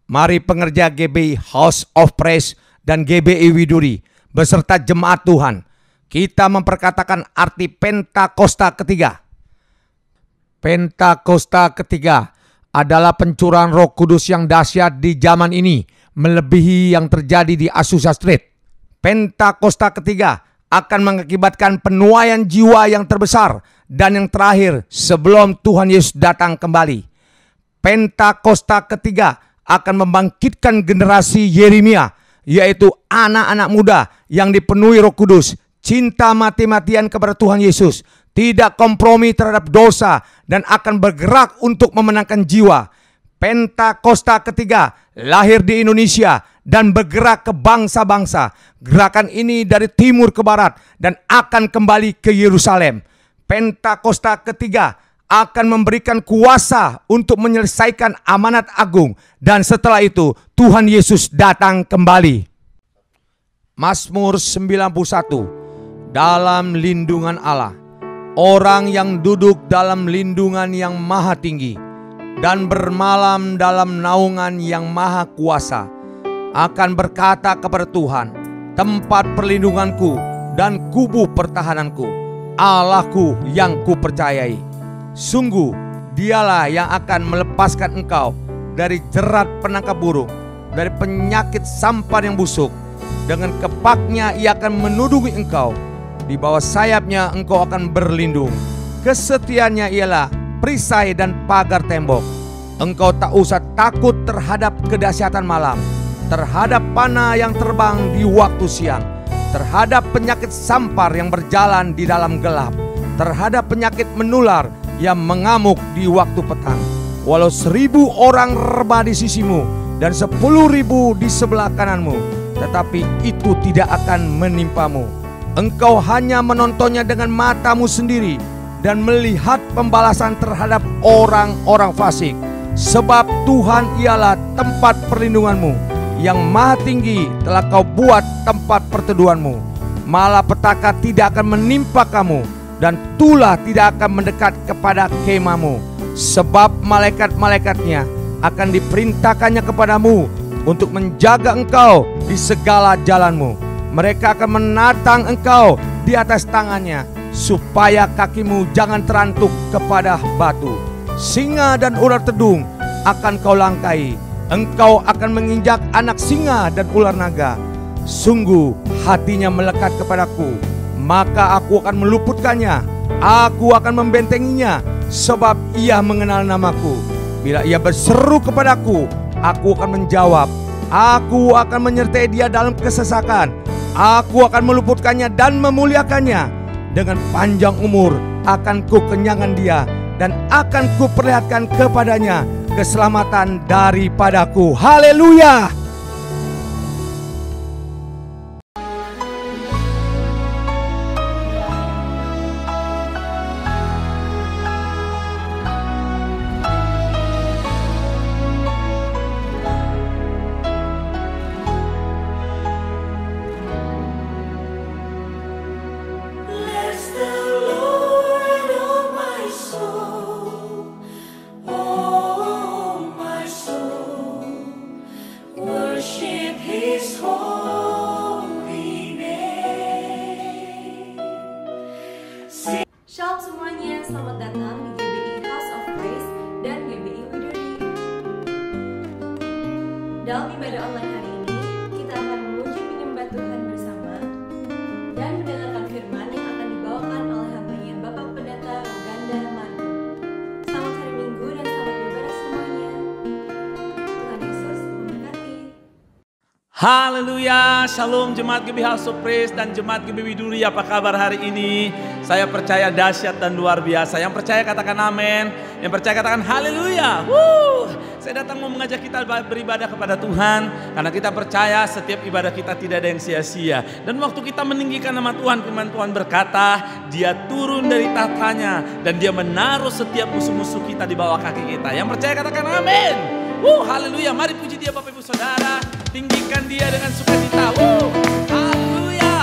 Mari pengerja GBI House of Praise dan GBI Widuri beserta jemaat Tuhan, kita memperkatakan arti Pentakosta ketiga. Pentakosta ketiga adalah pencurahan Roh Kudus yang dahsyat di zaman ini, melebihi yang terjadi di Azusa Street. Pentakosta ketiga akan mengakibatkan penuaian jiwa yang terbesar dan yang terakhir sebelum Tuhan Yesus datang kembali. Pentakosta ketiga akan membangkitkan generasi Yeremia, yaitu anak-anak muda yang dipenuhi Roh Kudus, cinta mati-matian kepada Tuhan Yesus, tidak kompromi terhadap dosa, dan akan bergerak untuk memenangkan jiwa. Pentakosta ketiga lahir di Indonesia dan bergerak ke bangsa-bangsa. Gerakan ini dari timur ke barat dan akan kembali ke Yerusalem. Pentakosta ketiga akan memberikan kuasa untuk menyelesaikan amanat agung, dan setelah itu Tuhan Yesus datang kembali. Mazmur 91. Dalam lindungan Allah, orang yang duduk dalam lindungan yang maha tinggi dan bermalam dalam naungan yang maha kuasa akan berkata kepada Tuhan, tempat perlindunganku dan kubu pertahananku, Allahku yang kupercayai. Sungguh dialah yang akan melepaskan engkau dari jerat penangkap burung, dari penyakit sampar yang busuk. Dengan kepaknya ia akan menudungi engkau, di bawah sayapnya engkau akan berlindung. Kesetiaannya ialah perisai dan pagar tembok. Engkau tak usah takut terhadap kedahsyatan malam, terhadap panah yang terbang di waktu siang, terhadap penyakit sampar yang berjalan di dalam gelap, terhadap penyakit menular yang mengamuk di waktu petang. Walau 1000 orang rebah di sisimu dan 10.000 di sebelah kananmu, tetapi itu tidak akan menimpamu. Engkau hanya menontonnya dengan matamu sendiri dan melihat pembalasan terhadap orang-orang fasik. Sebab Tuhan ialah tempat perlindunganmu, yang maha tinggi telah kau buat tempat perteduhanmu. Malapetaka tidak akan menimpa kamu, dan tulah tidak akan mendekat kepada kemahmu. Sebab malaikat-malaikatnya akan diperintahkannya kepadamu untuk menjaga engkau di segala jalanmu. Mereka akan menatang engkau di atas tangannya, supaya kakimu jangan terantuk kepada batu. Singa dan ular tedung akan kau langkai. Engkau akan menginjak anak singa dan ular naga. Sungguh hatinya melekat kepadaku, maka aku akan meluputkannya. Aku akan membentenginya, sebab ia mengenal namaku. Bila ia berseru kepadaku, aku akan menjawab. Aku akan menyertai dia dalam kesesakan. Aku akan meluputkannya dan memuliakannya. Dengan panjang umur akan kukenyangkan dia, dan akan kuperlihatkan kepadanya keselamatan daripadaku. Haleluya! Shalom semuanya, selamat datang di GBI House of Praise dan GBI Widuri. Dalam ibadah online hari ini, kita akan memuji menyembah Tuhan bersama dan mendengarkan firman yang akan dibawakan oleh hamba-Nya Bapak Pendeta Roganda Manu. Selamat hari Minggu dan selamat beribadah semuanya. Tuhan Yesus memberkati. Haleluya, shalom jemaat GBI House of Praise dan jemaat GBI Widuri. Apa kabar hari ini? Saya percaya dahsyat dan luar biasa. Yang percaya katakan amin. Yang percaya katakan haleluya. Saya datang mau mengajak kita beribadah kepada Tuhan, karena kita percaya setiap ibadah kita tidak ada yang sia-sia. Dan waktu kita meninggikan nama Tuhan, firman Tuhan berkata, Dia turun dari tahtanya dan Dia menaruh setiap musuh-musuh kita di bawah kaki kita. Yang percaya katakan amin. Haleluya. Mari puji Dia Bapak Ibu Saudara. Tinggikan Dia dengan sukacita. Haleluya.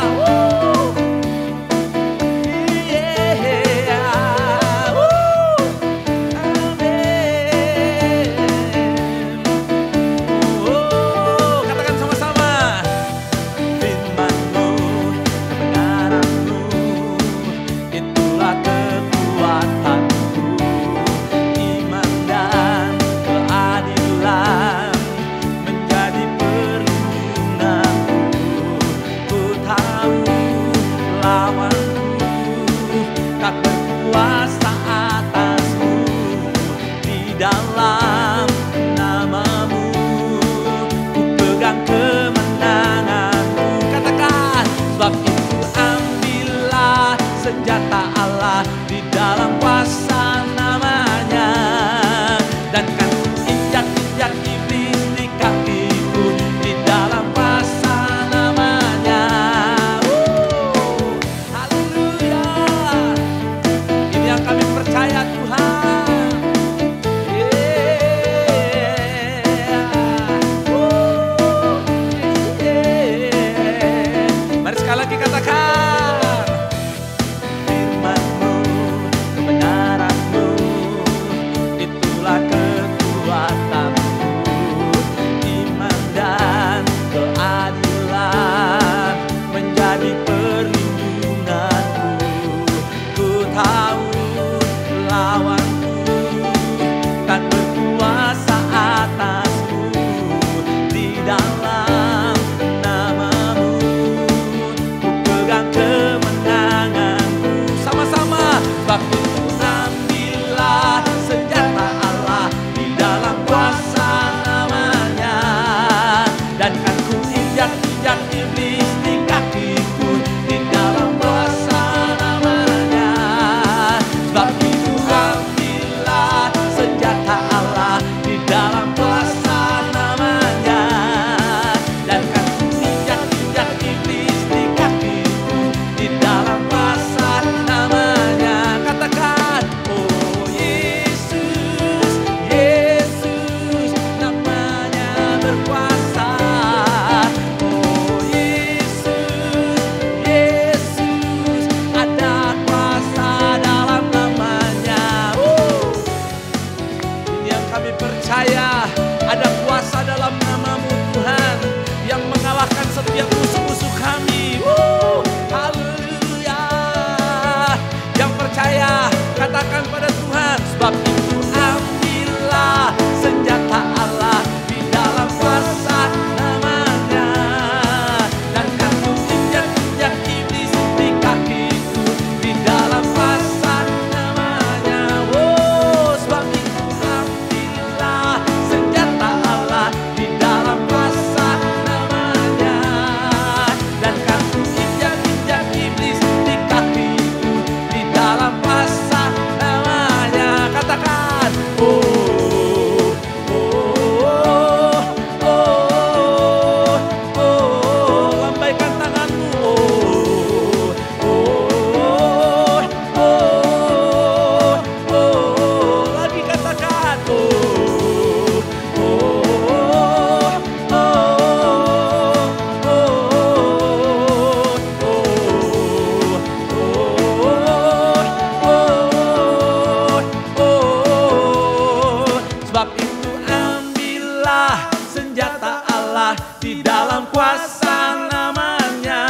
di dalam kuasa nama-Nya.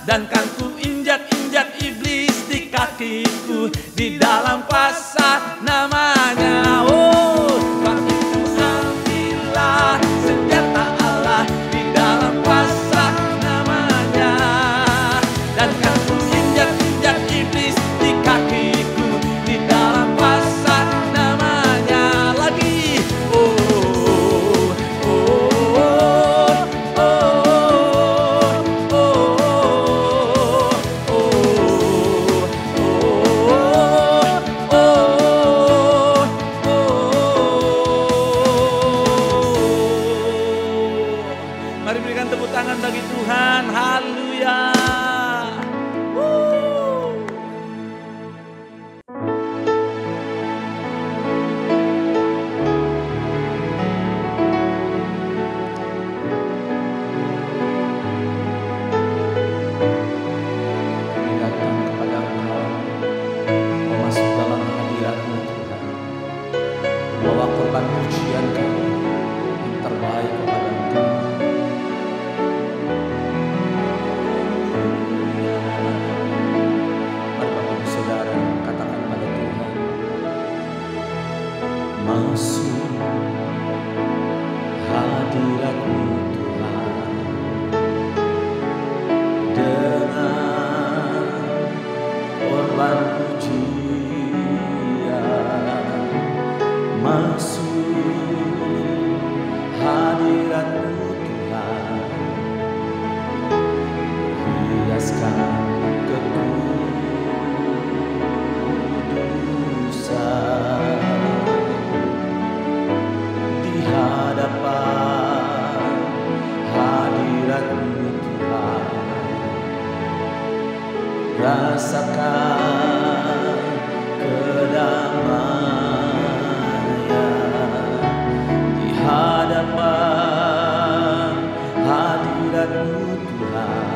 Dan kan ku injak-injak iblis di kakiku di dalam kuasa nama-Nya. Oh, sebab itu ambillah senjata Allah di dalam kuasa nama-Nya. Dan kan ku injak-injak iblis di kakiku di dalam kuasa nama-Nya. Lagi, oh, oh, oh, oh, oh, Mari berikan tepuk tangan bagi Tuhan. Haleluya. Kami datang kepada Engkau, masuk dalam hadirat-Mu Tuhan, membawa korban pujian kami yang terbaik kepada Engkau. Mari Bapak dan Saudara katakan pada Tuhan, masuk hadirat-Mu Tuhan dengan korban pujian. Masuk hadirat-Mu Tuhan, hiaskan kekudusan di hadapan hadirat-Mu Tuhan. Rasakan kedamaian di hadapan hadirat-Mu Tuhan.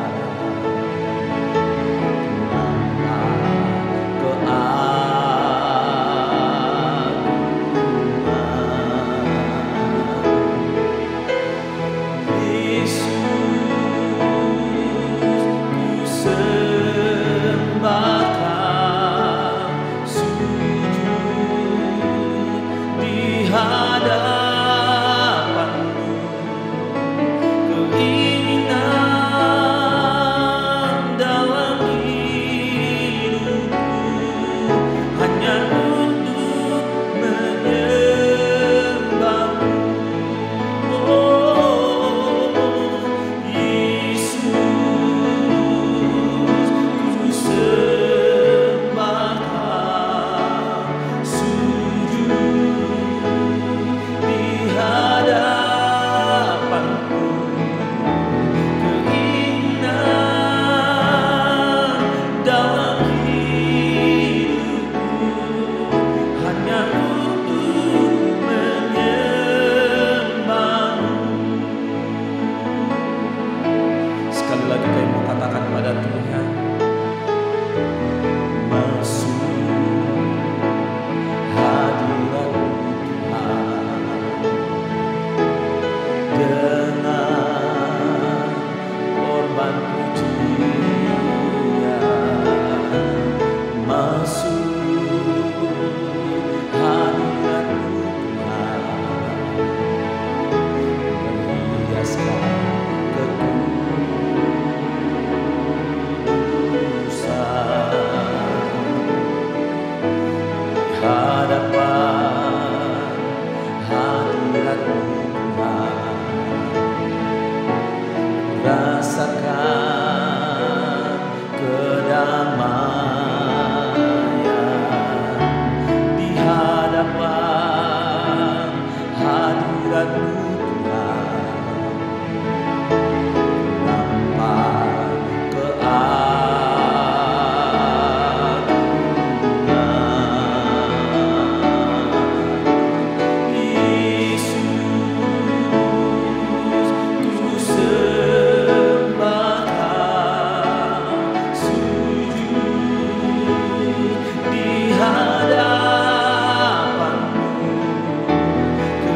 hadapanmu,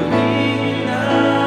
keinginanmu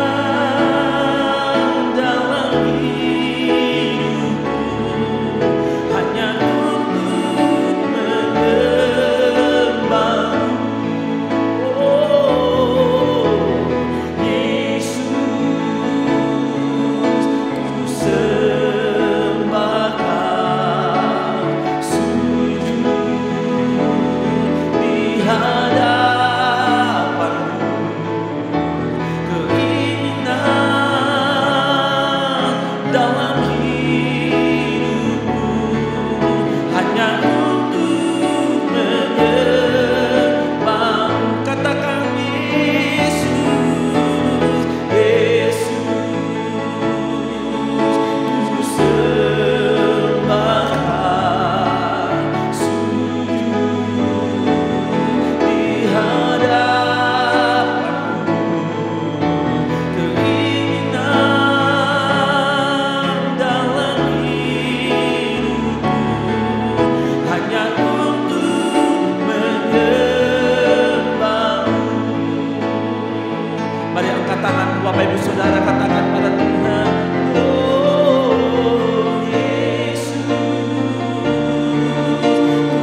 Mari angkat tangan Bapak Ibu Saudara, katakan pada Tuhan, oh Yesus,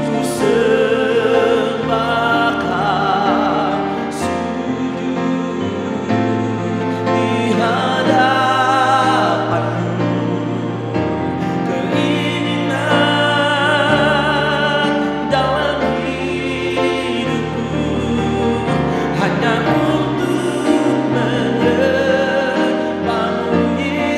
ku sembahkan sujud di hadapan-Mu. Keinginan dalam hidupku hanya untuk menyembah-Mu, Yesus.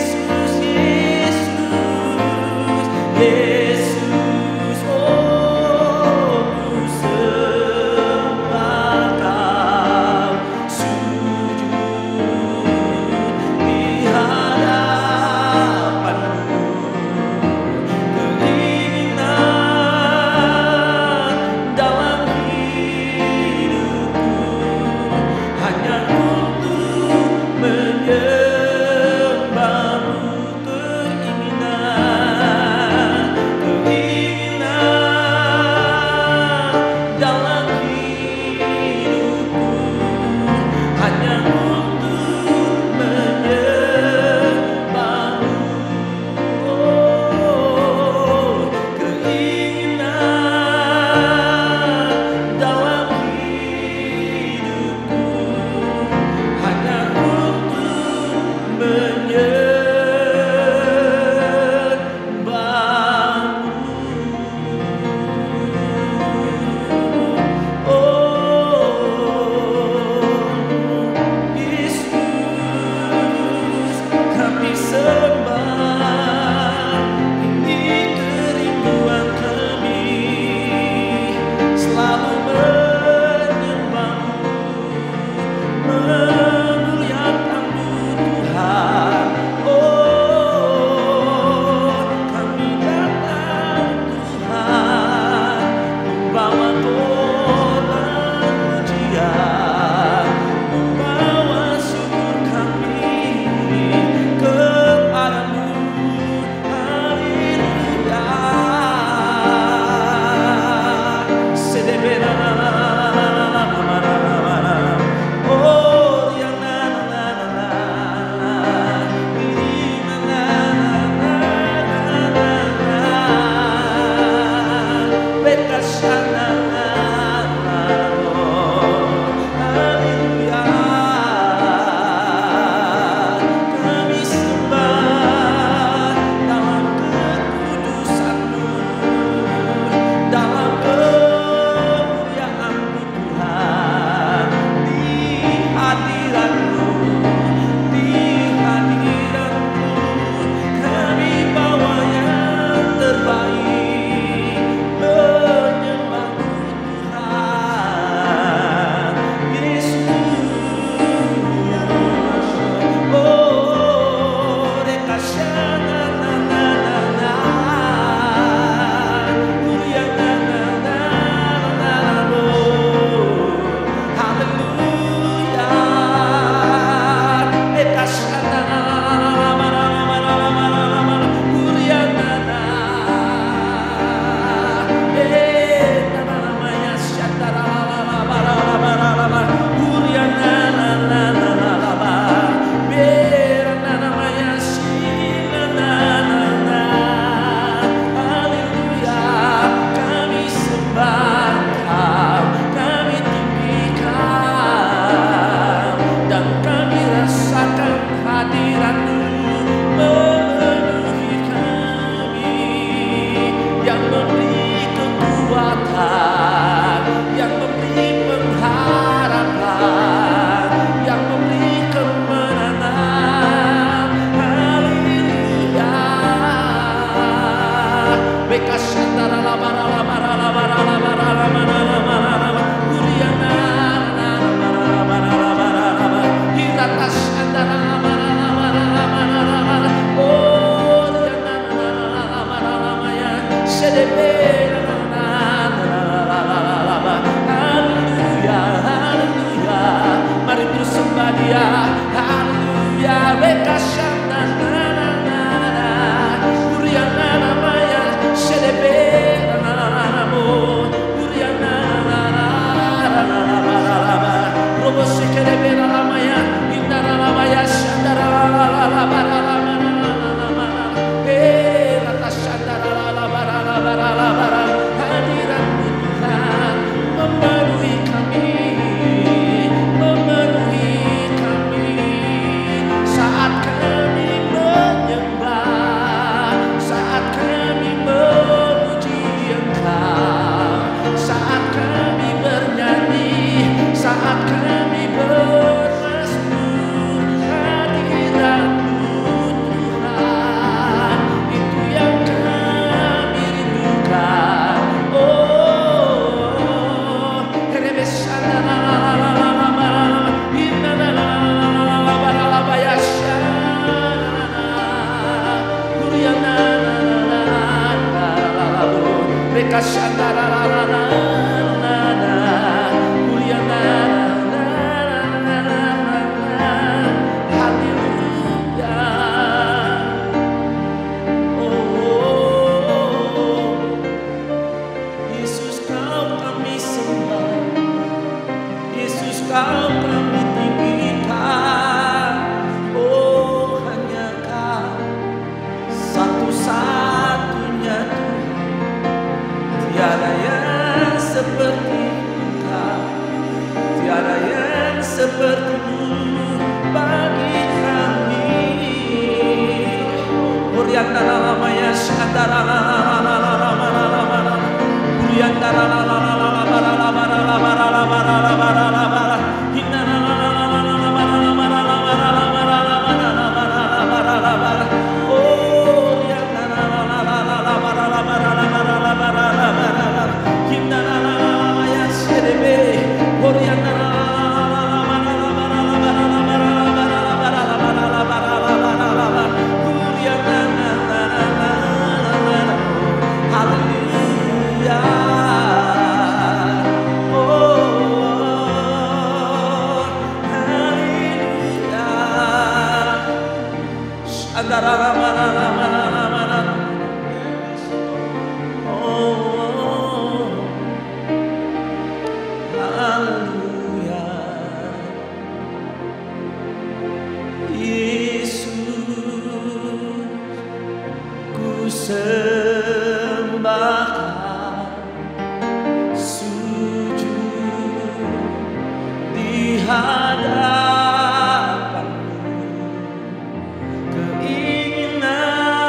Haleluya. Yesus, ku sembahkan, sujud di hadapanmu. Keinginan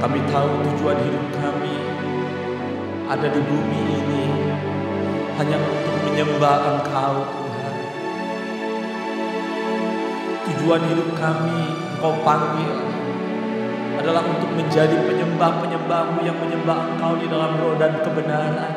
Kami tahu tujuan hidup kami ada di bumi ini hanya untuk menyembah Engkau, Tuhan. Tujuan hidup kami Engkau panggil adalah untuk menjadi penyembah-penyembah-Mu yang menyembah Engkau di dalam roh dan kebenaran.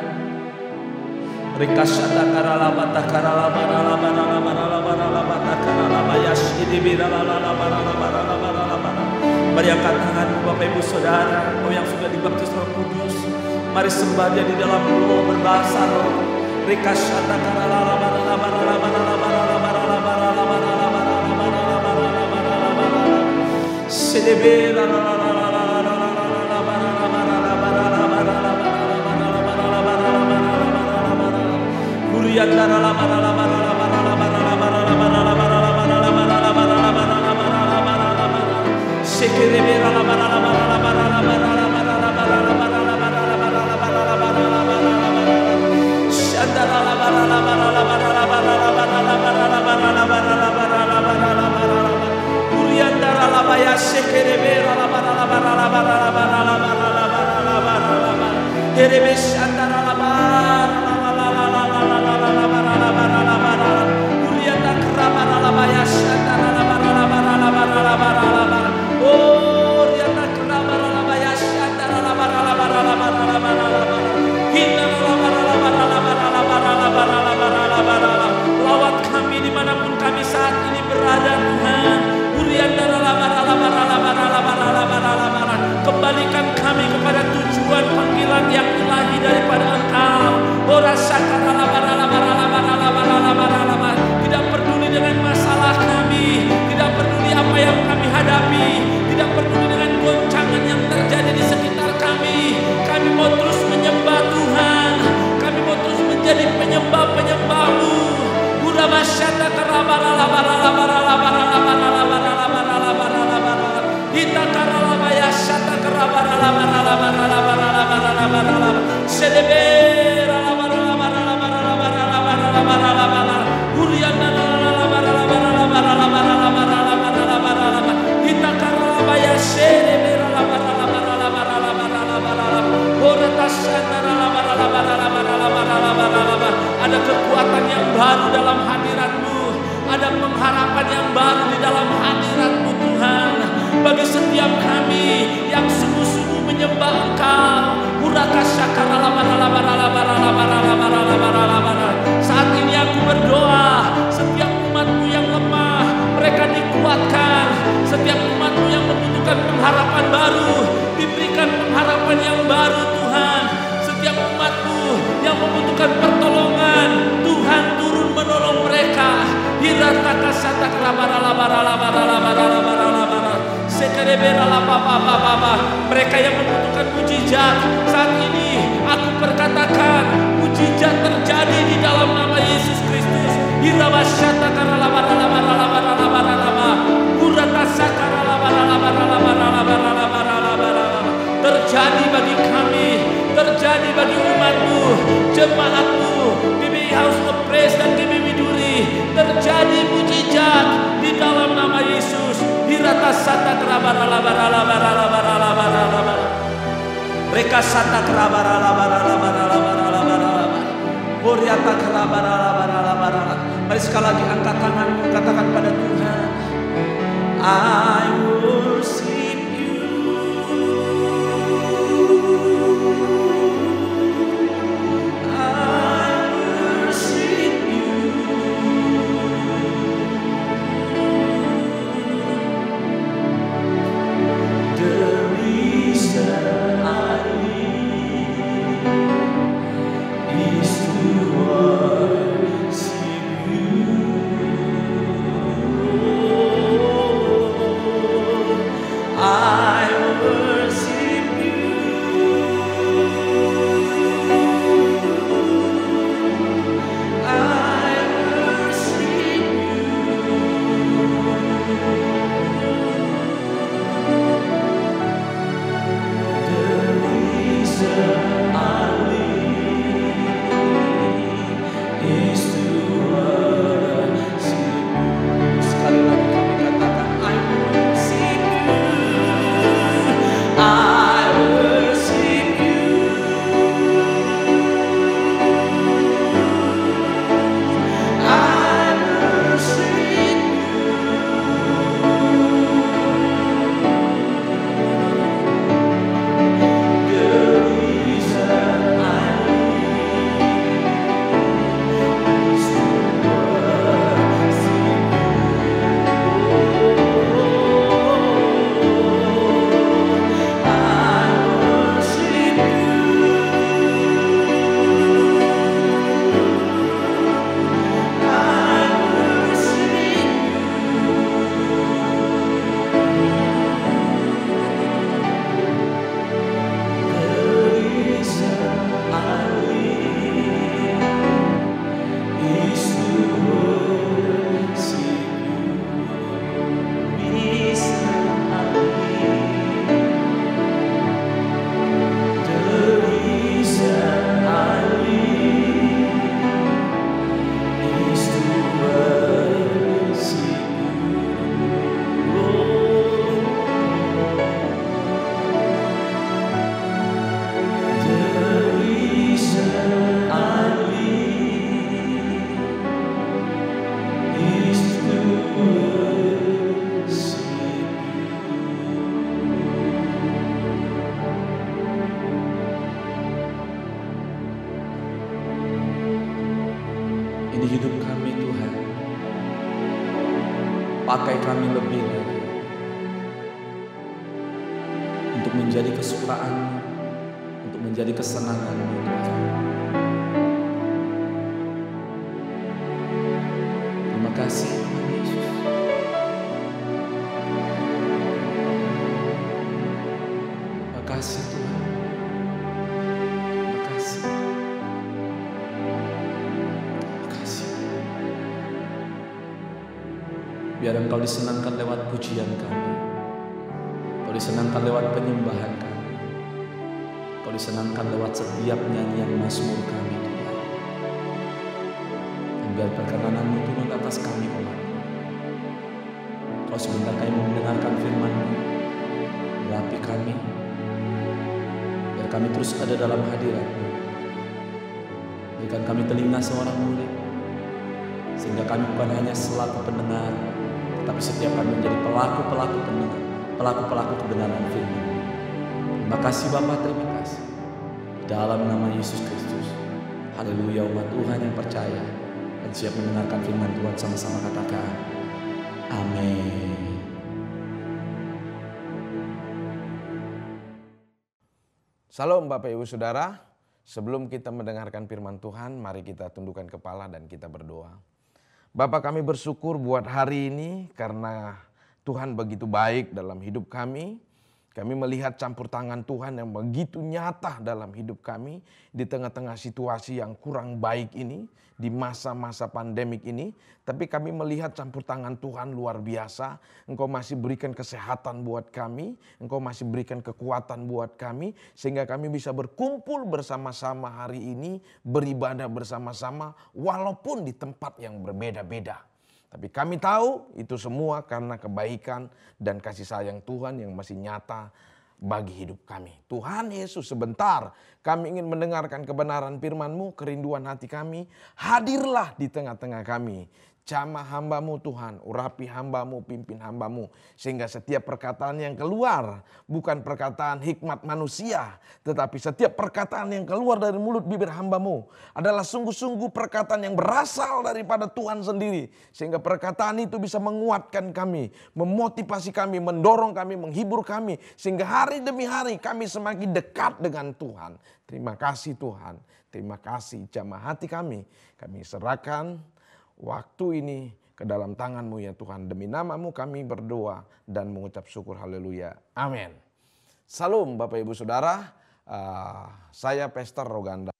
Mari angkat tanganmu Bapak Ibu Saudara, kau yang sudah dibaptis Roh Kudus. Mari sembah Dia di dalam roh, berbahasa roh. Lawat kami dimanapun kami saat ini berada, Tuhan. Kembalikan kami kepada tujuan panggilan yang Mereka yang membutuhkan mujizat saat ini, aku perkatakan mujizat terjadi di dalam nama Yesus Kristus. Terjadi bagi kami, terjadi bagi umatmu, jemaatmu, GBI House of Praise dan GBI Widuri. Terjadi mujizat di dalam nama Yesus. Mereka sata Mari sekali lagi angkat tanganmu, katakan pada Tuhan, I worship you. I worship you. The reason I live is to worship you. I worship you. I worship you. The reason I live is to worship you. Sekali lagi kami katakan, I worship you. I worship you. I worship you. The reason I live is to worship Ini hidup kami Tuhan. Pakai kami lebih lagi untuk menjadi kesukaan-Mu, untuk menjadi kesenangan-Mu Tuhan. Terima kasih Tuhan Yesus. Terima kasih Tuhan. Terima kasih. Terima kasih. Biar Engkau disenangkan lewat pujian kami. Engkau disenangkan lewat penyembahan kami. Engkau disenangkan lewat setiap nyanyian mazmur kami Tuhan. Dan biar perkenanan-Mu turun atas kami umat. Kau sebentar kami mendengarkan firman-Mu. Urapi kami. Biar kami terus ada dalam hadirat-Mu. Berikan kami telinga seorang murid. Sehingga kami bukan hanya selaku pendengar, tetapi setiap kami menjadi pelaku-pelaku pendengar, pelaku-pelaku kebenaran firman. Terima kasih Bapa, terima kasih. Dalam nama Yesus Kristus. Haleluya, umat Tuhan yang percaya dan siap mendengarkan firman Tuhan sama-sama katakan amin. Salam Bapak Ibu Saudara. Sebelum kita mendengarkan firman Tuhan, mari kita tundukkan kepala dan kita berdoa. Bapa, kami bersyukur buat hari ini karena Tuhan begitu baik dalam hidup kami. Kami melihat campur tangan Tuhan yang begitu nyata dalam hidup kami di tengah-tengah situasi yang kurang baik ini, di masa-masa pandemik ini. Tapi kami melihat campur tangan Tuhan luar biasa. Engkau masih berikan kesehatan buat kami, Engkau masih berikan kekuatan buat kami, sehingga kami bisa berkumpul bersama-sama hari ini, beribadah bersama-sama walaupun di tempat yang berbeda-beda. Tapi kami tahu itu semua karena kebaikan dan kasih sayang Tuhan yang masih nyata bagi hidup kami. Tuhan Yesus, sebentar kami ingin mendengarkan kebenaran firman-Mu, kerinduan hati kami. Hadirlah di tengah-tengah kami. Jamah hamba-Mu Tuhan, urapi hamba-Mu, pimpin hamba-Mu. Sehingga setiap perkataan yang keluar bukan perkataan hikmat manusia. Tetapi setiap perkataan yang keluar dari mulut bibir hamba-Mu adalah sungguh-sungguh perkataan yang berasal daripada Tuhan sendiri. Sehingga perkataan itu bisa menguatkan kami, memotivasi kami, mendorong kami, menghibur kami. Sehingga hari demi hari kami semakin dekat dengan Tuhan. Terima kasih Tuhan, terima kasih. Jamah hati kami serahkan waktu ini ke dalam tangan-Mu ya Tuhan. Demi nama-Mu kami berdoa dan mengucap syukur, haleluya. Amin. Salam Bapak Ibu Saudara, saya Pastor Roganda.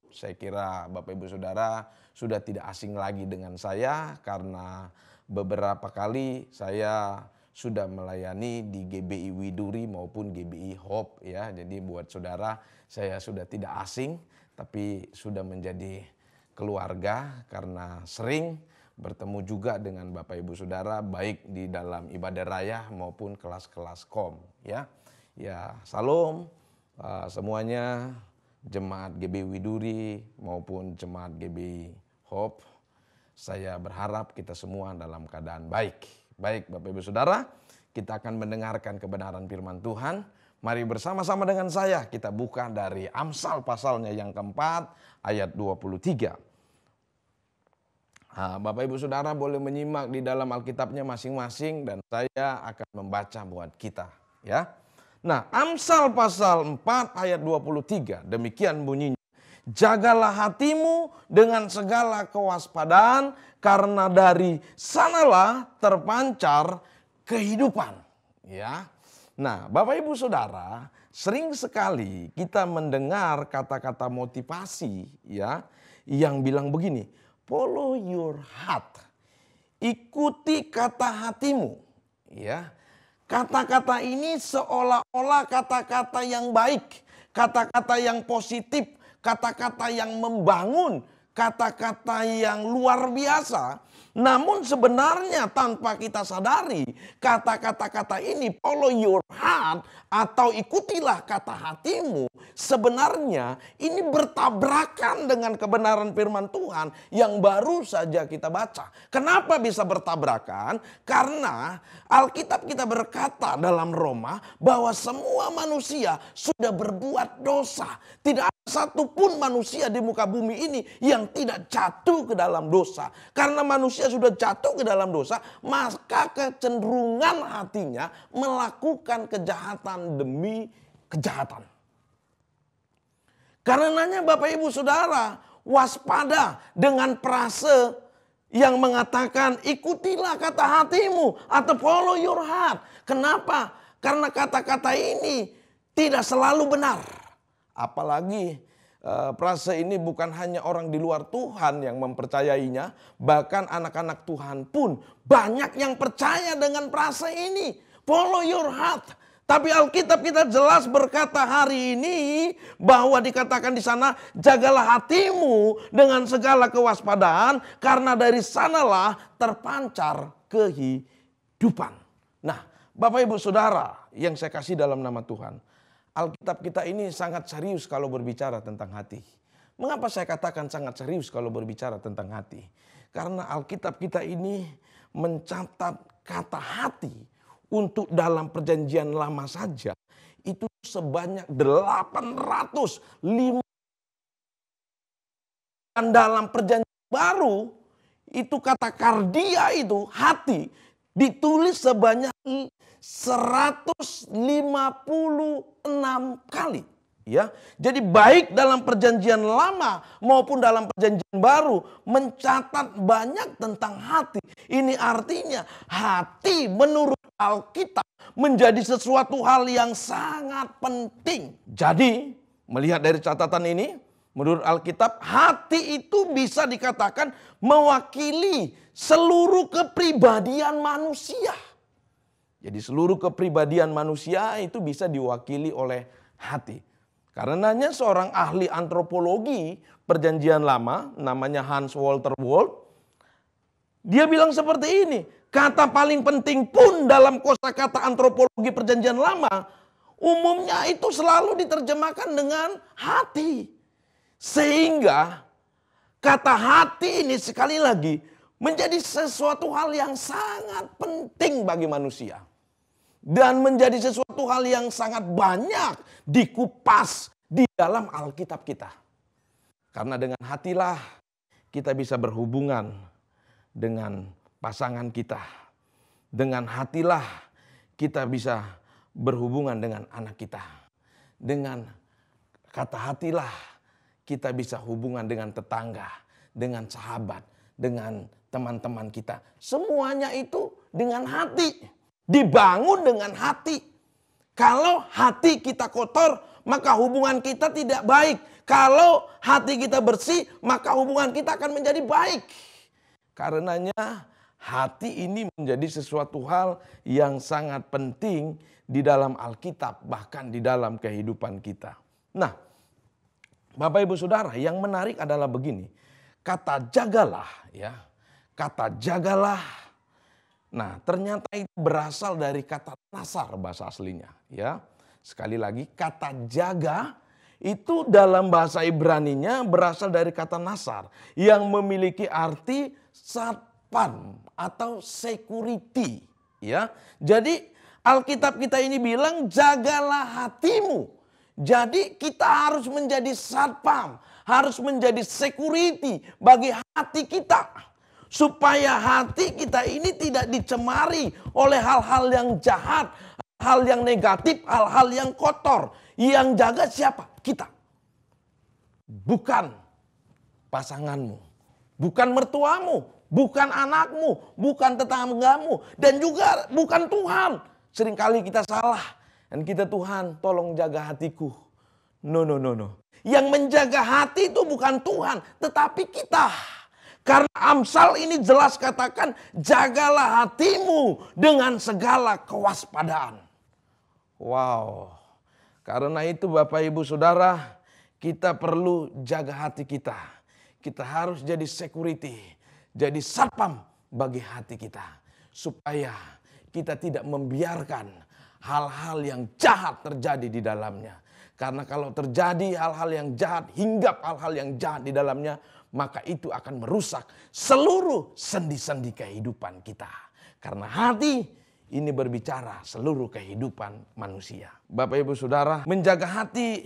Saya kira Bapak Ibu Saudara sudah tidak asing lagi dengan saya karena beberapa kali saya sudah melayani di GBI Widuri maupun GBI Hope ya. Jadi buat saudara saya sudah tidak asing tapi sudah menjadi keluarga karena sering bertemu juga dengan Bapak Ibu Saudara baik di dalam ibadah raya maupun kelas-kelas kom ya. Ya, salam semuanya jemaat GBI Widuri maupun jemaat GBI Hope. Saya berharap kita semua dalam keadaan baik. Baik Bapak Ibu Saudara, kita akan mendengarkan kebenaran firman Tuhan. Mari bersama-sama dengan saya kita buka dari Amsal pasalnya yang keempat ayat 23. Bapak Ibu Saudara boleh menyimak di dalam Alkitabnya masing-masing dan saya akan membaca buat kita ya. Nah, Amsal pasal 4 ayat 23 demikian bunyinya. Jagalah hatimu dengan segala kewaspadaan karena dari sanalah terpancar kehidupan ya. Nah, Bapak Ibu Saudara, sering sekali kita mendengar kata-kata motivasi ya yang bilang begini, follow your heart. Ikuti kata hatimu ya. Kata-kata ini seolah-olah kata-kata yang baik, kata-kata yang positif, kata-kata yang membangun, kata-kata yang luar biasa. Namun sebenarnya tanpa kita sadari kata-kata ini follow your heart atau ikutilah kata hatimu. Sebenarnya ini bertabrakan dengan kebenaran firman Tuhan yang baru saja kita baca. Kenapa bisa bertabrakan? Karena Alkitab kita berkata dalam Roma bahwa semua manusia sudah berbuat dosa. Tidak ada satupun manusia di muka bumi ini yang tidak jatuh ke dalam dosa. Karena manusia sudah jatuh ke dalam dosa, maka kecenderungan hatinya melakukan kejahatan demi kejahatan. Karenanya Bapak Ibu Saudara, waspada dengan frase yang mengatakan ikutilah kata hatimu atau follow your heart. Kenapa? Karena kata-kata ini tidak selalu benar. Apalagi frase ini bukan hanya orang di luar Tuhan yang mempercayainya, bahkan anak-anak Tuhan pun banyak yang percaya dengan frase ini. Follow your heart. Tapi Alkitab kita jelas berkata hari ini bahwa dikatakan di sana jagalah hatimu dengan segala kewaspadaan karena dari sanalah terpancar kehidupan. Nah, Bapak Ibu Saudara yang saya kasih dalam nama Tuhan, Alkitab kita ini sangat serius kalau berbicara tentang hati. Mengapa saya katakan sangat serius kalau berbicara tentang hati? Karena Alkitab kita ini mencatat kata hati untuk dalam perjanjian lama saja itu sebanyak 805. Dan dalam perjanjian baru itu kata kardia itu hati ditulis sebanyak 156 kali. Ya, jadi baik dalam perjanjian lama maupun dalam perjanjian baru mencatat banyak tentang hati. Ini artinya hati menurut Alkitab menjadi sesuatu hal yang sangat penting. Jadi melihat dari catatan ini, menurut Alkitab hati itu bisa dikatakan mewakili seluruh kepribadian manusia. Jadi seluruh kepribadian manusia itu bisa diwakili oleh hati. Karenanya seorang ahli antropologi perjanjian lama namanya Hans Walter Wolff, dia bilang seperti ini, kata paling penting pun dalam kosakata antropologi perjanjian lama umumnya itu selalu diterjemahkan dengan hati. Sehingga kata hati ini sekali lagi menjadi sesuatu hal yang sangat penting bagi manusia. Dan menjadi sesuatu hal yang sangat banyak dikupas di dalam Alkitab kita. Karena dengan hatilah kita bisa berhubungan dengan pasangan kita. Dengan hatilah kita bisa berhubungan dengan anak kita. Dengan kata hatilah kita bisa hubungan dengan tetangga, dengan sahabat, dengan teman-teman kita. Semuanya itu dengan hati. Dibangun dengan hati. Kalau hati kita kotor, maka hubungan kita tidak baik. Kalau hati kita bersih, maka hubungan kita akan menjadi baik. Karenanya hati ini menjadi sesuatu hal yang sangat penting di dalam Alkitab, bahkan di dalam kehidupan kita. Nah, Bapak Ibu Saudara, yang menarik adalah begini. Kata jagalah, ya. Kata jagalah. Nah, ternyata itu berasal dari kata nasar bahasa aslinya, ya. Sekali lagi, kata jaga itu dalam bahasa Ibraninya berasal dari kata nasar yang memiliki arti satpam atau security, ya. Jadi Alkitab kita ini bilang jagalah hatimu. Jadi kita harus menjadi satpam, harus menjadi security bagi hati kita. Supaya hati kita ini tidak dicemari oleh hal-hal yang jahat, hal yang negatif, hal-hal yang kotor. Yang jaga siapa? Kita. Bukan pasanganmu, bukan mertuamu, bukan anakmu, bukan tetanggamu, dan juga bukan Tuhan. Seringkali kita salah dan kita, Tuhan tolong jaga hatiku. No. Yang menjaga hati itu bukan Tuhan, tetapi kita. Karena Amsal ini jelas katakan, jagalah hatimu dengan segala kewaspadaan. Wow. Karena itu Bapak Ibu Saudara, kita perlu jaga hati kita. Kita harus jadi security, jadi satpam bagi hati kita. Supaya kita tidak membiarkan hal-hal yang jahat terjadi di dalamnya. Karena kalau terjadi hal-hal yang jahat, hinggap hal-hal yang jahat di dalamnya, maka itu akan merusak seluruh sendi-sendi kehidupan kita. Karena hati ini berbicara seluruh kehidupan manusia. Bapak Ibu Saudara, menjaga hati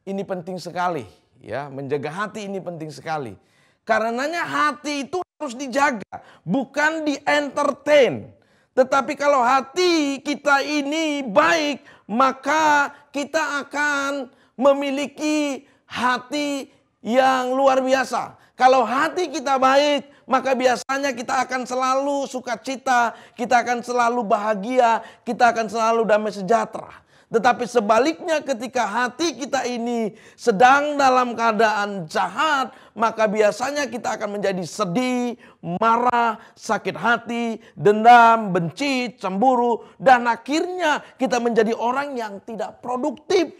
ini penting sekali, ya. Menjaga hati ini penting sekali. Karenanya hati itu harus dijaga, bukan di-entertain. Tetapi kalau hati kita ini baik, maka kita akan memiliki hati yang luar biasa. Kalau hati kita baik, maka biasanya kita akan selalu sukacita, kita akan selalu bahagia, kita akan selalu damai sejahtera. Tetapi sebaliknya ketika hati kita ini sedang dalam keadaan jahat, maka biasanya kita akan menjadi sedih, marah, sakit hati, dendam, benci, cemburu, dan akhirnya kita menjadi orang yang tidak produktif.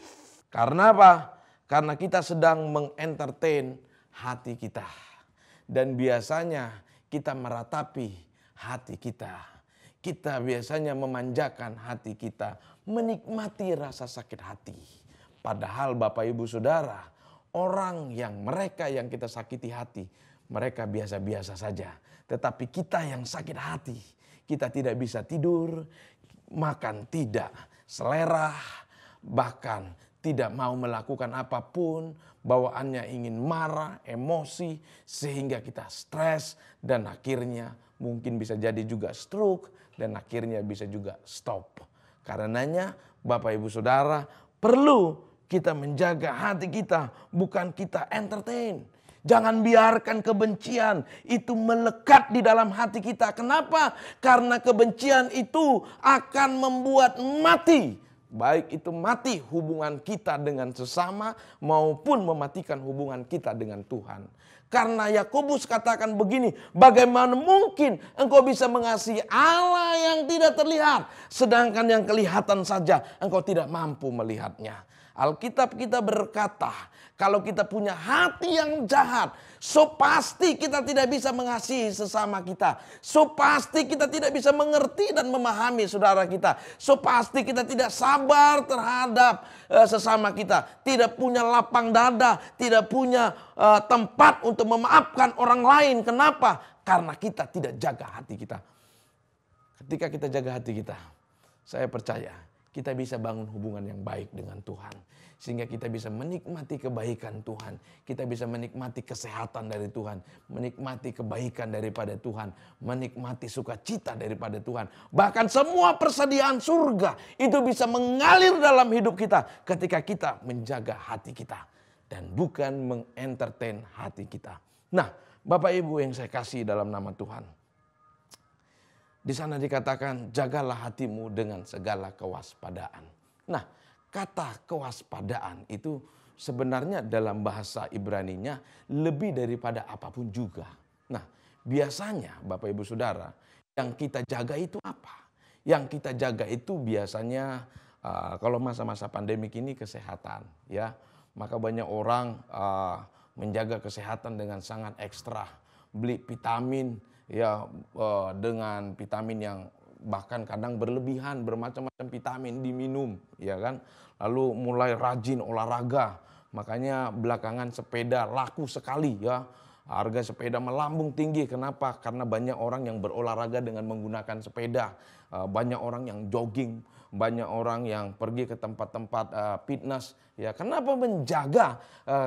Karena apa? Karena kita sedang mengentertain hati kita. Dan biasanya kita meratapi hati kita. Kita biasanya memanjakan hati kita. Menikmati rasa sakit hati. Padahal Bapak Ibu Saudara, mereka yang kita sakiti hati, mereka biasa-biasa saja. Tetapi kita yang sakit hati, kita tidak bisa tidur, makan tidak selera, bahkan tidak mau melakukan apapun, bawaannya ingin marah, emosi, sehingga kita stres dan akhirnya mungkin bisa jadi juga stroke dan akhirnya bisa juga stop. Karenanya Bapak Ibu Saudara perlu Kita menjaga hati kita, bukan kita entertain. Jangan biarkan kebencian itu melekat di dalam hati kita. Kenapa? Karena kebencian itu akan membuat mati. Baik itu mati hubungan kita dengan sesama maupun mematikan hubungan kita dengan Tuhan. Karena Yakobus katakan begini, bagaimana mungkin engkau bisa mengasihi Allah yang tidak terlihat, sedangkan yang kelihatan saja engkau tidak mampu melihatnya. Alkitab kita berkata, kalau kita punya hati yang jahat, so pasti kita tidak bisa mengasihi sesama kita. So pasti kita tidak bisa mengerti dan memahami saudara kita. So pasti kita tidak sabar terhadap sesama kita. Tidak punya lapang dada, tidak punya tempat untuk memaafkan orang lain. Kenapa? Karena kita tidak jaga hati kita. Ketika kita jaga hati kita, saya percaya kita bisa bangun hubungan yang baik dengan Tuhan. Sehingga kita bisa menikmati kebaikan Tuhan. Kita bisa menikmati kesehatan dari Tuhan. Menikmati kebaikan daripada Tuhan. Menikmati sukacita daripada Tuhan. Bahkan semua persediaan surga itu bisa mengalir dalam hidup kita. Ketika kita menjaga hati kita. Dan bukan mengentertain hati kita. Nah, Bapak Ibu yang saya kasih dalam nama Tuhan. Di sana dikatakan, jagalah hatimu dengan segala kewaspadaan. Nah, kata kewaspadaan itu sebenarnya dalam bahasa Ibraninya lebih daripada apapun juga. Nah, biasanya Bapak Ibu Saudara, yang kita jaga itu apa? Yang kita jaga itu biasanya kalau masa-masa pandemik ini kesehatan, ya. Maka banyak orang menjaga kesehatan dengan sangat ekstra, beli vitamin, ya dengan vitamin yang bahkan kadang berlebihan, bermacam-macam vitamin diminum, ya kan. Lalu mulai rajin olahraga, makanya belakangan sepeda laku sekali ya. Harga sepeda melambung tinggi, kenapa? Karena banyak orang yang berolahraga dengan menggunakan sepeda. Banyak orang yang jogging, banyak orang yang pergi ke tempat-tempat fitness. Ya, kenapa menjaga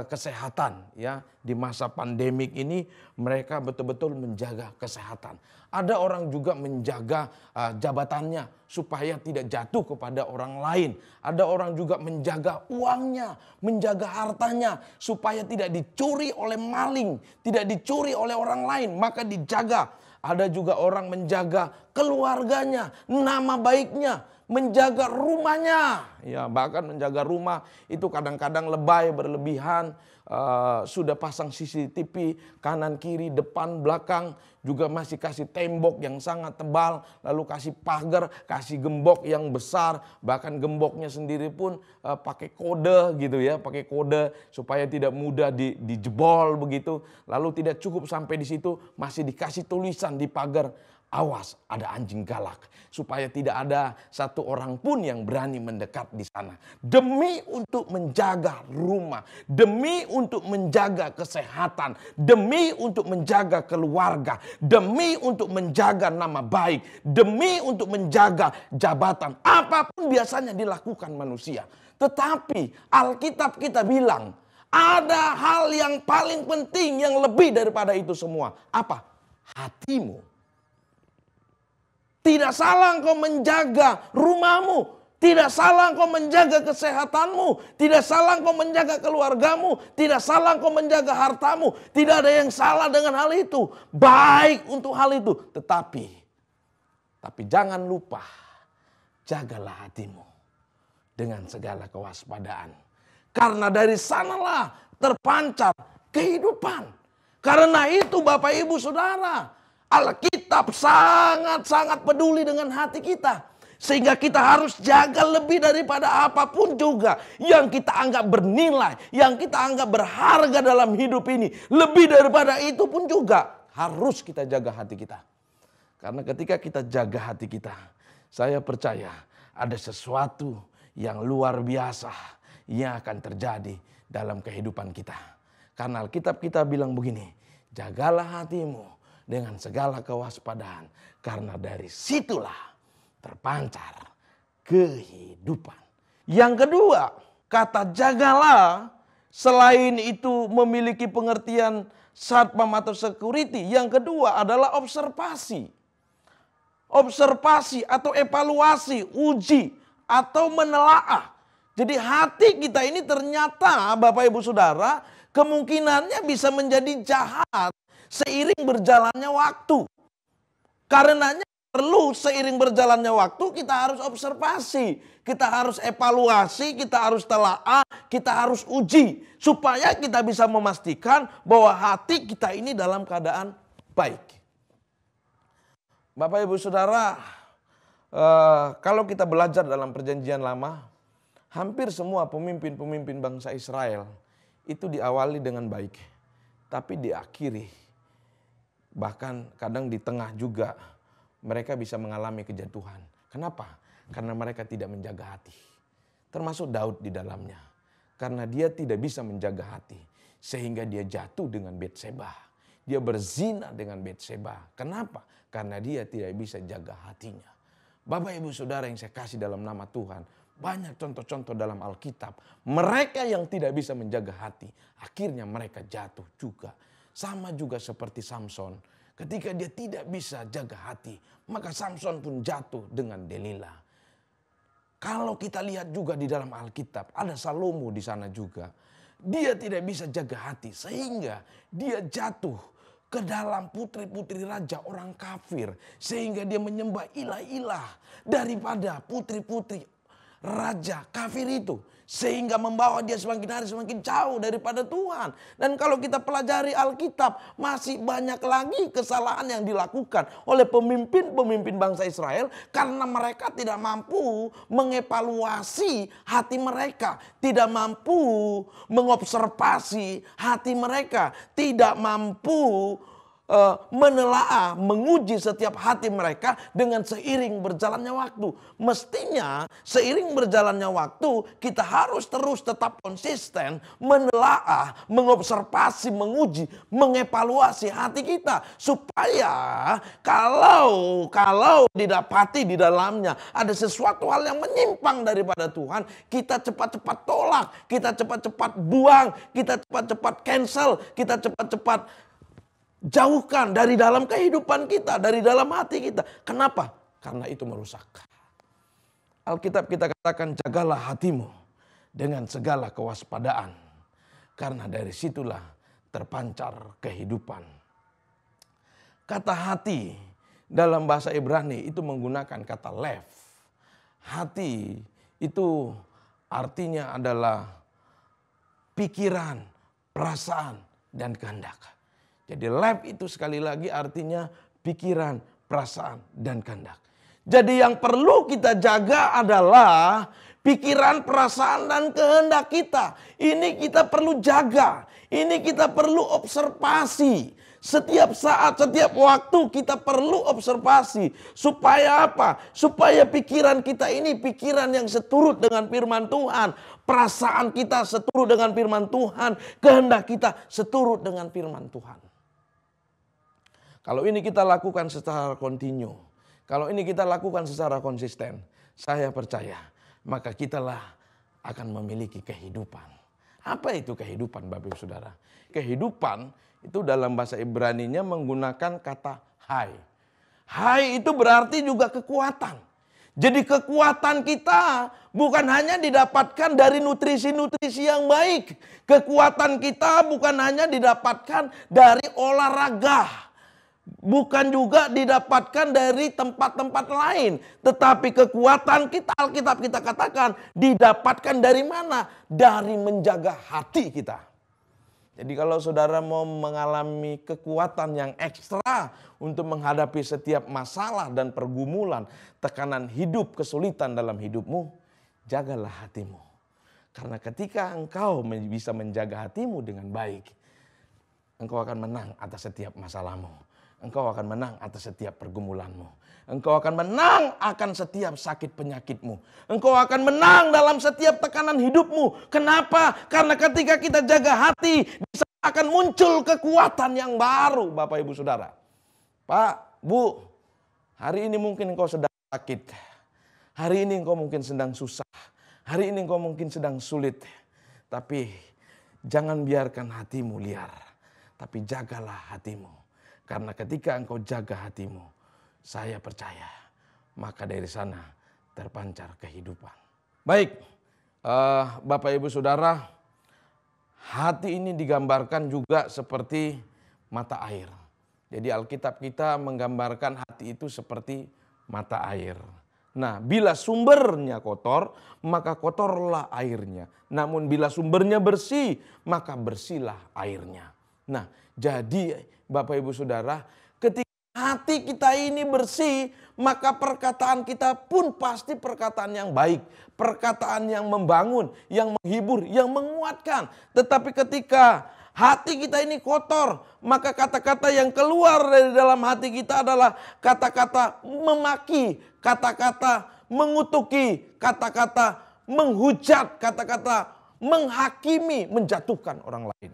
kesehatan? Ya, di masa pandemik ini mereka betul-betul menjaga kesehatan. Ada orang juga menjaga jabatannya supaya tidak jatuh kepada orang lain. Ada orang juga menjaga uangnya, menjaga hartanya supaya tidak dicuri oleh maling, tidak dicuri oleh orang lain, maka dijaga. Ada juga orang menjaga keluarganya, nama baiknya, menjaga rumahnya. Ya, bahkan menjaga rumah itu kadang-kadang lebay, berlebihan. Sudah pasang CCTV kanan kiri depan belakang, juga masih kasih tembok yang sangat tebal, lalu kasih pagar, kasih gembok yang besar, bahkan gemboknya sendiri pun pakai kode gitu ya, pakai kode supaya tidak mudah dijebol begitu. Lalu tidak cukup sampai di situ, masih dikasih tulisan di pagar, awas ada anjing galak, supaya tidak ada satu orang pun yang berani mendekat di sana. Demi untuk menjaga rumah, demi untuk menjaga kesehatan, demi untuk menjaga keluarga, demi untuk menjaga nama baik, demi untuk menjaga jabatan. Apapun biasanya dilakukan manusia. Tetapi Alkitab kita bilang ada hal yang paling penting yang lebih daripada itu semua. Apa? Hatimu. Tidak salah engkau menjaga rumahmu. Tidak salah engkau menjaga kesehatanmu. Tidak salah engkau menjaga keluargamu. Tidak salah engkau menjaga hartamu. Tidak ada yang salah dengan hal itu. Baik untuk hal itu. Tetapi jangan lupa, jagalah hatimu dengan segala kewaspadaan. Karena dari sanalah terpancar kehidupan. Karena itu Bapak Ibu Saudara, Alkitab sangat-sangat peduli dengan hati kita. Sehingga kita harus jaga lebih daripada apapun juga yang kita anggap bernilai, yang kita anggap berharga dalam hidup ini. Lebih daripada itu pun juga harus kita jaga hati kita. Karena ketika kita jaga hati kita, saya percaya ada sesuatu yang luar biasa yang akan terjadi dalam kehidupan kita. Karena Alkitab kita bilang begini, jagalah hatimu dengan segala kewaspadaan, karena dari situlah terpancar kehidupan. Yang kedua, kata jagalah selain itu memiliki pengertian satpam atau security. Yang kedua adalah observasi. Observasi atau evaluasi, uji atau menelaah. Jadi hati kita ini ternyata Bapak Ibu Saudara kemungkinannya bisa menjadi jahat seiring berjalannya waktu. Karenanya perlu seiring berjalannya waktu kita harus observasi, kita harus evaluasi, kita harus telaah, kita harus uji. Supaya kita bisa memastikan bahwa hati kita ini dalam keadaan baik. Bapak Ibu Saudara, kalau kita belajar dalam perjanjian lama, hampir semua pemimpin-pemimpin bangsa Israel itu diawali dengan baik. Tapi diakhiri, bahkan kadang di tengah juga mereka bisa mengalami kejatuhan. Kenapa? Karena mereka tidak menjaga hati. Termasuk Daud di dalamnya. Karena dia tidak bisa menjaga hati. Sehingga dia jatuh dengan Batseba. Dia berzina dengan Batseba. Kenapa? Karena dia tidak bisa jaga hatinya. Bapak Ibu Saudara yang saya kasih dalam nama Tuhan. Banyak contoh-contoh dalam Alkitab. Mereka yang tidak bisa menjaga hati. Akhirnya mereka jatuh juga. Sama juga seperti Samson. Ketika dia tidak bisa jaga hati. Maka Samson pun jatuh dengan Delila. Kalau kita lihat juga di dalam Alkitab. Ada Salomo di sana juga. Dia tidak bisa jaga hati. Sehingga dia jatuh ke dalam putri-putri raja orang kafir. Sehingga dia menyembah ilah-ilah daripada putri-putri raja kafir itu. Sehingga membawa dia semakin hari semakin jauh daripada Tuhan. Dan kalau kita pelajari Alkitab, masih banyak lagi kesalahan yang dilakukan oleh pemimpin-pemimpin bangsa Israel. Karena mereka tidak mampu mengevaluasi hati mereka. Tidak mampu mengobservasi hati mereka. Tidak mampu menelaah, menguji setiap hati mereka dengan seiring berjalannya waktu. Mestinya seiring berjalannya waktu kita harus terus tetap konsisten menelaah, mengobservasi, menguji, mengevaluasi hati kita. Supaya kalau didapati di dalamnya ada sesuatu hal yang menyimpang daripada Tuhan, kita cepat-cepat tolak, kita cepat-cepat buang, kita cepat-cepat cancel, kita cepat-cepat jauhkan dari dalam kehidupan kita, dari dalam hati kita. Kenapa? Karena itu merusak. Alkitab kita katakan jagalah hatimu dengan segala kewaspadaan. Karena dari situlah terpancar kehidupan. Kata hati dalam bahasa Ibrani itu menggunakan kata lev. Hati itu artinya adalah pikiran, perasaan, dan kehendak. Jadi lev itu sekali lagi artinya pikiran, perasaan, dan kehendak. Jadi yang perlu kita jaga adalah pikiran, perasaan, dan kehendak kita. Ini kita perlu jaga. Ini kita perlu observasi. Setiap saat, setiap waktu kita perlu observasi. Supaya apa? Supaya pikiran kita ini pikiran yang seturut dengan firman Tuhan. Perasaan kita seturut dengan firman Tuhan. Kehendak kita seturut dengan firman Tuhan. Kalau ini kita lakukan secara kontinu, kalau ini kita lakukan secara konsisten, saya percaya maka kitalah akan memiliki kehidupan. Apa itu kehidupan Bapak Ibu Saudara? Kehidupan itu dalam bahasa Ibraninya menggunakan kata hai. Hai itu berarti juga kekuatan. Jadi kekuatan kita bukan hanya didapatkan dari nutrisi-nutrisi yang baik. Kekuatan kita bukan hanya didapatkan dari olahraga. Bukan juga didapatkan dari tempat-tempat lain. Tetapi kekuatan kita, Alkitab kita katakan, didapatkan dari mana? Dari menjaga hati kita. Jadi kalau saudara mau mengalami kekuatan yang ekstra untuk menghadapi setiap masalah dan pergumulan, tekanan hidup, kesulitan dalam hidupmu, jagalah hatimu. Karena ketika engkau bisa menjaga hatimu dengan baik, engkau akan menang atas setiap masalahmu. Engkau akan menang atas setiap pergumulanmu. Engkau akan menang akan setiap sakit penyakitmu. Engkau akan menang dalam setiap tekanan hidupmu. Kenapa? Karena ketika kita jaga hati, bisa akan muncul kekuatan yang baru, Bapak Ibu Saudara. Pak, Bu, hari ini mungkin engkau sedang sakit. Hari ini engkau mungkin sedang susah. Hari ini engkau mungkin sedang sulit. Tapi jangan biarkan hatimu liar. Tapi jagalah hatimu. Karena ketika engkau jaga hatimu, saya percaya, maka dari sana terpancar kehidupan. Baik, Bapak Ibu Saudara, hati ini digambarkan juga seperti mata air. Jadi Alkitab kita menggambarkan hati itu seperti mata air. Nah, bila sumbernya kotor, maka kotorlah airnya. Namun bila sumbernya bersih, maka bersihlah airnya. Nah, jadi Bapak Ibu Saudara, ketika hati kita ini bersih, maka perkataan kita pun pasti perkataan yang baik. Perkataan yang membangun, yang menghibur, yang menguatkan. Tetapi ketika hati kita ini kotor, maka kata-kata yang keluar dari dalam hati kita adalah kata-kata memaki, kata-kata mengutuki, kata-kata menghujat, kata-kata menghakimi, menjatuhkan orang lain.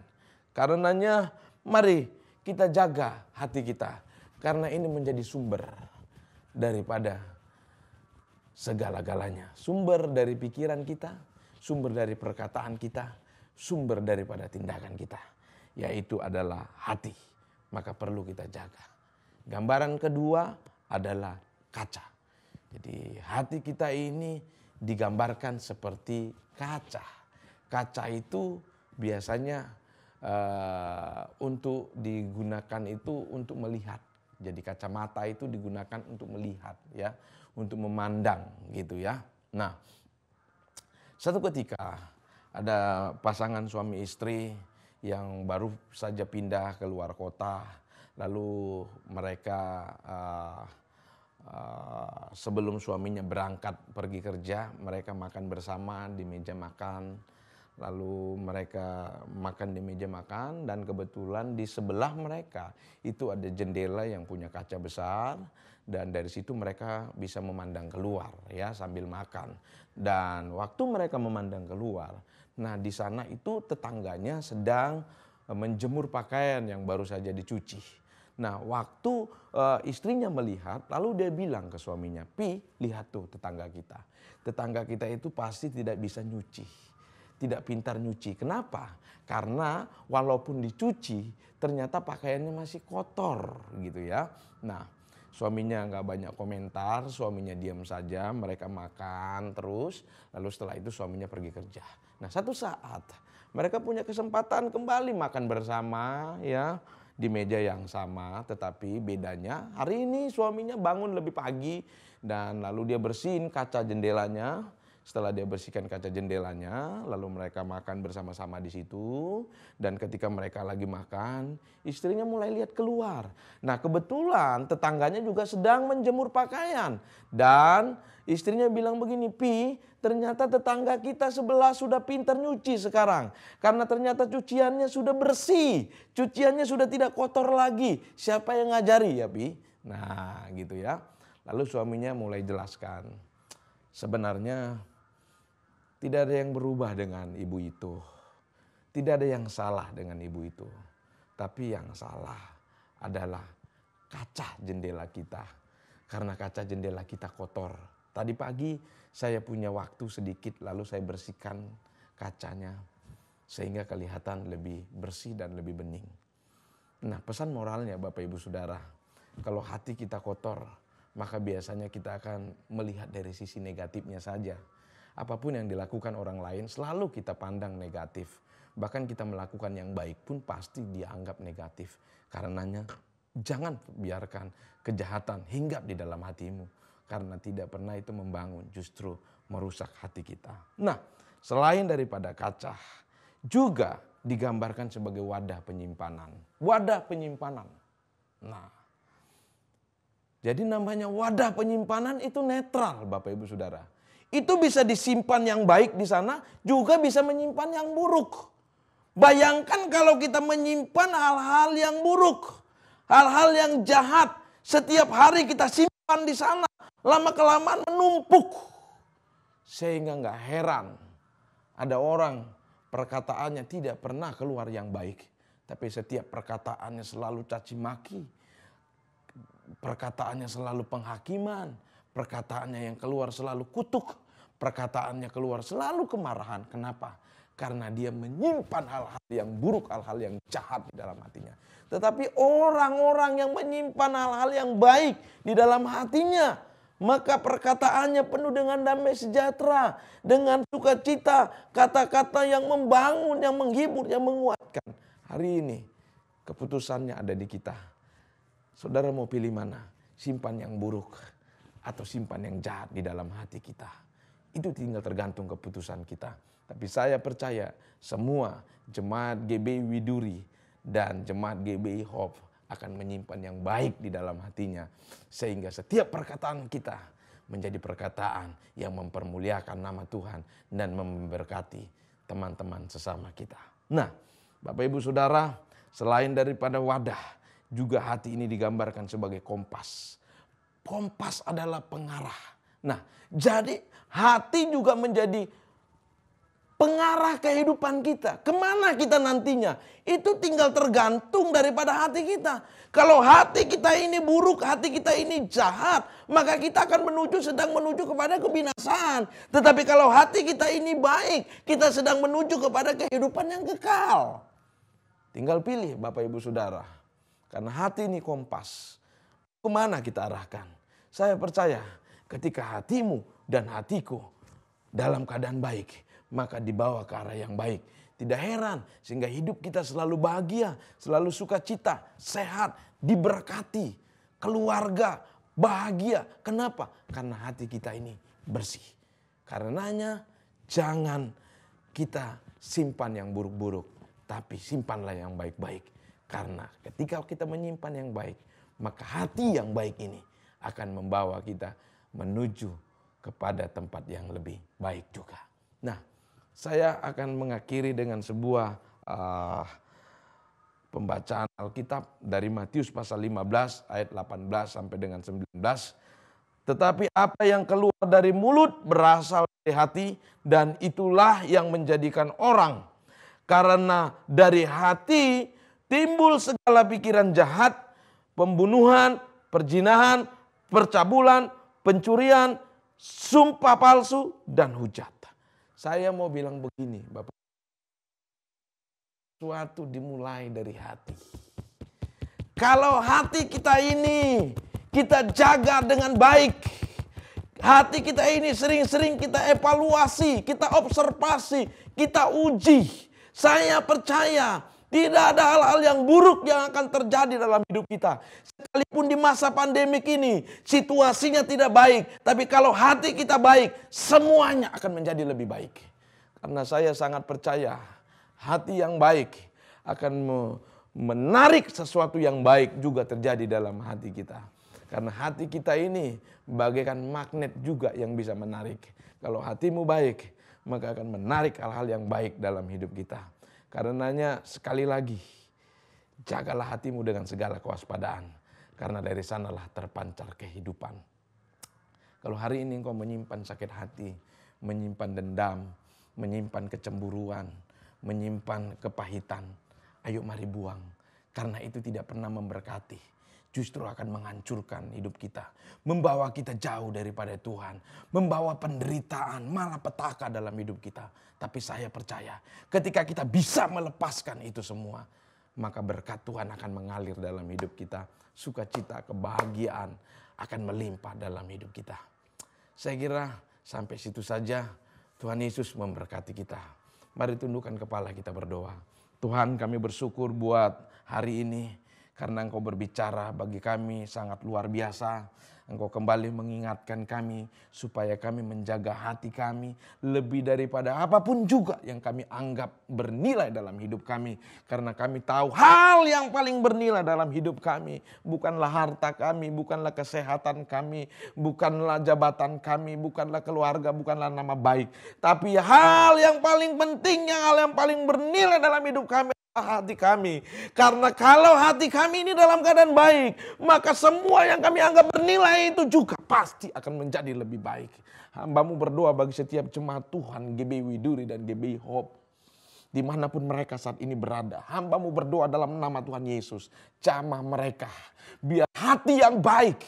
Karenanya mari kita jaga hati kita, karena ini menjadi sumber daripada segala-galanya. Sumber dari pikiran kita, sumber dari perkataan kita, sumber daripada tindakan kita, yaitu adalah hati. Maka perlu kita jaga. Gambaran kedua adalah kaca. Jadi hati kita ini digambarkan seperti kaca. Kaca itu biasanya untuk digunakan itu untuk melihat. Jadi kacamata itu digunakan untuk melihat, ya, untuk memandang gitu ya. Nah, satu ketika ada pasangan suami istri yang baru saja pindah ke luar kota, lalu mereka sebelum suaminya berangkat pergi kerja, mereka makan bersama di meja makan. Lalu mereka makan di meja makan, dan kebetulan di sebelah mereka itu ada jendela yang punya kaca besar, dan dari situ mereka bisa memandang keluar, ya, sambil makan. Dan waktu mereka memandang keluar, nah di sana itu tetangganya sedang menjemur pakaian yang baru saja dicuci. Nah, waktu istrinya melihat, lalu dia bilang ke suaminya, "Pi, lihat tuh tetangga kita. Tetangga kita itu pasti tidak bisa nyuci. Tidak pintar nyuci." Kenapa? Karena walaupun dicuci, ternyata pakaiannya masih kotor gitu ya. Nah, suaminya nggak banyak komentar, suaminya diam saja, mereka makan terus. Lalu setelah itu suaminya pergi kerja. Nah, satu saat mereka punya kesempatan kembali makan bersama, ya, di meja yang sama. Tetapi bedanya hari ini suaminya bangun lebih pagi, dan lalu dia bersihin kaca jendelanya. Setelah dia bersihkan kaca jendelanya, lalu mereka makan bersama-sama di situ. Dan ketika mereka lagi makan, istrinya mulai lihat keluar. Nah, kebetulan tetangganya juga sedang menjemur pakaian. Dan istrinya bilang begini, "Pi, ternyata tetangga kita sebelah sudah pintar nyuci sekarang. Karena ternyata cuciannya sudah bersih. Cuciannya sudah tidak kotor lagi. Siapa yang ngajari ya, Pi?" Nah, gitu ya. Lalu suaminya mulai jelaskan, sebenarnya tidak ada yang berubah dengan ibu itu. Tidak ada yang salah dengan ibu itu. Tapi yang salah adalah kaca jendela kita. Karena kaca jendela kita kotor. Tadi pagi saya punya waktu sedikit, lalu saya bersihkan kacanya. Sehingga kelihatan lebih bersih dan lebih bening. Nah, pesan moralnya Bapak Ibu Saudara, kalau hati kita kotor, maka biasanya kita akan melihat dari sisi negatifnya saja. Apapun yang dilakukan orang lain selalu kita pandang negatif. Bahkan kita melakukan yang baik pun pasti dianggap negatif. Karenanya jangan biarkan kejahatan hinggap di dalam hatimu. Karena tidak pernah itu membangun, justru merusak hati kita. Nah, selain daripada kaca, juga digambarkan sebagai wadah penyimpanan. Wadah penyimpanan. Nah, jadi namanya wadah penyimpanan itu netral Bapak Ibu Saudara. Itu bisa disimpan yang baik di sana, juga bisa menyimpan yang buruk. Bayangkan kalau kita menyimpan hal-hal yang buruk, hal-hal yang jahat, setiap hari kita simpan di sana, lama-kelamaan menumpuk. Sehingga nggak heran ada orang perkataannya tidak pernah keluar yang baik, tapi setiap perkataannya selalu caci maki, perkataannya selalu penghakiman, perkataannya yang keluar selalu kutuk. Perkataannya keluar selalu kemarahan. Kenapa? Karena dia menyimpan hal-hal yang buruk, hal-hal yang jahat di dalam hatinya. Tetapi orang-orang yang menyimpan hal-hal yang baik di dalam hatinya, maka perkataannya penuh dengan damai sejahtera, dengan sukacita, kata-kata yang membangun, yang menghibur, yang menguatkan. Hari ini keputusannya ada di kita. Saudara mau pilih mana? Simpan yang buruk atau simpan yang jahat di dalam hati kita? Itu tinggal tergantung keputusan kita. Tapi saya percaya semua jemaat GBI Widuri dan jemaat GBI Hope akan menyimpan yang baik di dalam hatinya. Sehingga setiap perkataan kita menjadi perkataan yang mempermuliakan nama Tuhan dan memberkati teman-teman sesama kita. Nah, Bapak Ibu Saudara, selain daripada wadah, juga hati ini digambarkan sebagai kompas. Kompas adalah pengarah. Nah, jadi hati juga menjadi pengarah kehidupan kita. Kemana kita nantinya? Itu tinggal tergantung daripada hati kita. Kalau hati kita ini buruk, hati kita ini jahat, maka kita akan sedang menuju kepada kebinasaan. Tetapi kalau hati kita ini baik, kita sedang menuju kepada kehidupan yang kekal. Tinggal pilih Bapak Ibu Saudara. Karena hati ini kompas. Kemana kita arahkan? Saya percaya ketika hatimu dan hatiku dalam keadaan baik, maka dibawa ke arah yang baik. Tidak heran sehingga hidup kita selalu bahagia, selalu sukacita, sehat, diberkati, keluarga bahagia. Kenapa? Karena hati kita ini bersih. Karenanya jangan kita simpan yang buruk-buruk, tapi simpanlah yang baik-baik. Karena ketika kita menyimpan yang baik, maka hati yang baik ini akan membawa kita menuju kepada tempat yang lebih baik juga. Nah, saya akan mengakhiri dengan sebuah pembacaan Alkitab dari Matius pasal 15 ayat 18 sampai dengan 19. Tetapi apa yang keluar dari mulut berasal dari hati, dan itulah yang menjadikan orang. Karena dari hati timbul segala pikiran jahat, pembunuhan, perzinahan, percabulan, pencurian, sumpah palsu, dan hujat. Saya mau bilang begini, Bapak. Suatu dimulai dari hati. Kalau hati kita ini kita jaga dengan baik, hati kita ini sering-sering kita evaluasi, kita observasi, kita uji. Saya percaya tidak ada hal-hal yang buruk yang akan terjadi dalam hidup kita. Sekalipun di masa pandemik ini situasinya tidak baik, tapi kalau hati kita baik, semuanya akan menjadi lebih baik. Karena saya sangat percaya hati yang baik akan menarik sesuatu yang baik juga terjadi dalam hati kita. Karena hati kita ini bagaikan magnet juga yang bisa menarik. Kalau hatimu baik, maka akan menarik hal-hal yang baik dalam hidup kita. Karenanya sekali lagi, jagalah hatimu dengan segala kewaspadaan. Karena dari sanalah terpancar kehidupan. Kalau hari ini engkau menyimpan sakit hati, menyimpan dendam, menyimpan kecemburuan, menyimpan kepahitan, ayo mari buang. Karena itu tidak pernah memberkati. Justru akan menghancurkan hidup kita. Membawa kita jauh daripada Tuhan. Membawa penderitaan, malapetaka dalam hidup kita. Tapi saya percaya ketika kita bisa melepaskan itu semua, maka berkat Tuhan akan mengalir dalam hidup kita. Sukacita, kebahagiaan akan melimpah dalam hidup kita. Saya kira sampai situ saja. Tuhan Yesus memberkati kita. Mari tundukkan kepala kita berdoa. Tuhan, kami bersyukur buat hari ini. Karena Engkau berbicara bagi kami sangat luar biasa. Engkau kembali mengingatkan kami supaya kami menjaga hati kami lebih daripada apapun juga yang kami anggap bernilai dalam hidup kami. Karena kami tahu hal yang paling bernilai dalam hidup kami bukanlah harta kami, bukanlah kesehatan kami, bukanlah jabatan kami, bukanlah keluarga, bukanlah nama baik. Tapi hal yang paling penting, hal yang paling bernilai dalam hidup kami, hati kami. Karena kalau hati kami ini dalam keadaan baik, maka semua yang kami anggap bernilai itu juga pasti akan menjadi lebih baik. Hamba-Mu berdoa bagi setiap jemaat Tuhan GBI Widuri dan GBI Hope, dimanapun mereka saat ini berada. Hamba-Mu berdoa dalam nama Tuhan Yesus, jamah mereka biar hati yang baik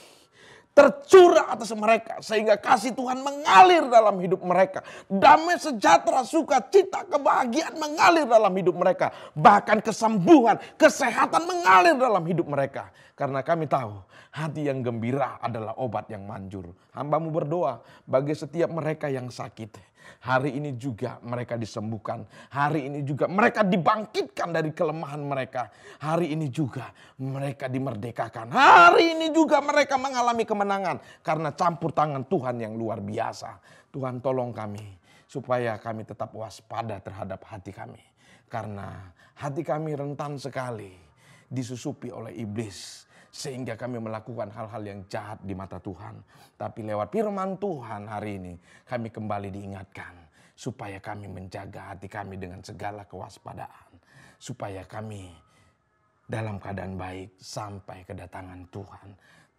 tercurah atas mereka. Sehingga kasih Tuhan mengalir dalam hidup mereka. Damai, sejahtera, sukacita, kebahagiaan mengalir dalam hidup mereka. Bahkan kesembuhan, kesehatan mengalir dalam hidup mereka. Karena kami tahu hati yang gembira adalah obat yang manjur. Hamba-Mu berdoa bagi setiap mereka yang sakit. Hari ini juga mereka disembuhkan. Hari ini juga mereka dibangkitkan dari kelemahan mereka. Hari ini juga mereka dimerdekakan. Hari ini juga mereka mengalami kemenangan. Karena campur tangan Tuhan yang luar biasa. Tuhan tolong kami supaya kami tetap waspada terhadap hati kami. Karena hati kami rentan sekali disusupi oleh iblis. Sehingga kami melakukan hal-hal yang jahat di mata Tuhan. Tapi lewat firman Tuhan hari ini kami kembali diingatkan. Supaya kami menjaga hati kami dengan segala kewaspadaan. Supaya kami dalam keadaan baik sampai kedatangan Tuhan.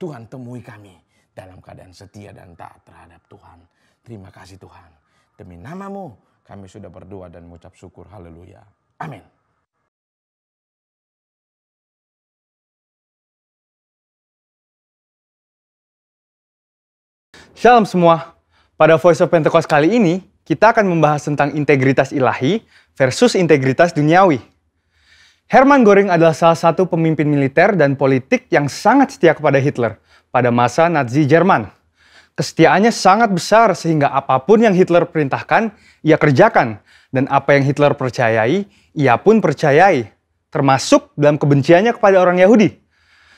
Tuhan temui kami dalam keadaan setia dan taat terhadap Tuhan. Terima kasih Tuhan. Demi nama-Mu kami sudah berdoa dan mengucap syukur. Haleluya. Amin. Shalom semua, pada Voice of Pentecost kali ini kita akan membahas tentang integritas ilahi versus integritas duniawi. Hermann Göring adalah salah satu pemimpin militer dan politik yang sangat setia kepada Hitler pada masa Nazi Jerman. Kesetiaannya sangat besar sehingga apapun yang Hitler perintahkan, ia kerjakan. Dan apa yang Hitler percayai, ia pun percayai. Termasuk dalam kebenciannya kepada orang Yahudi.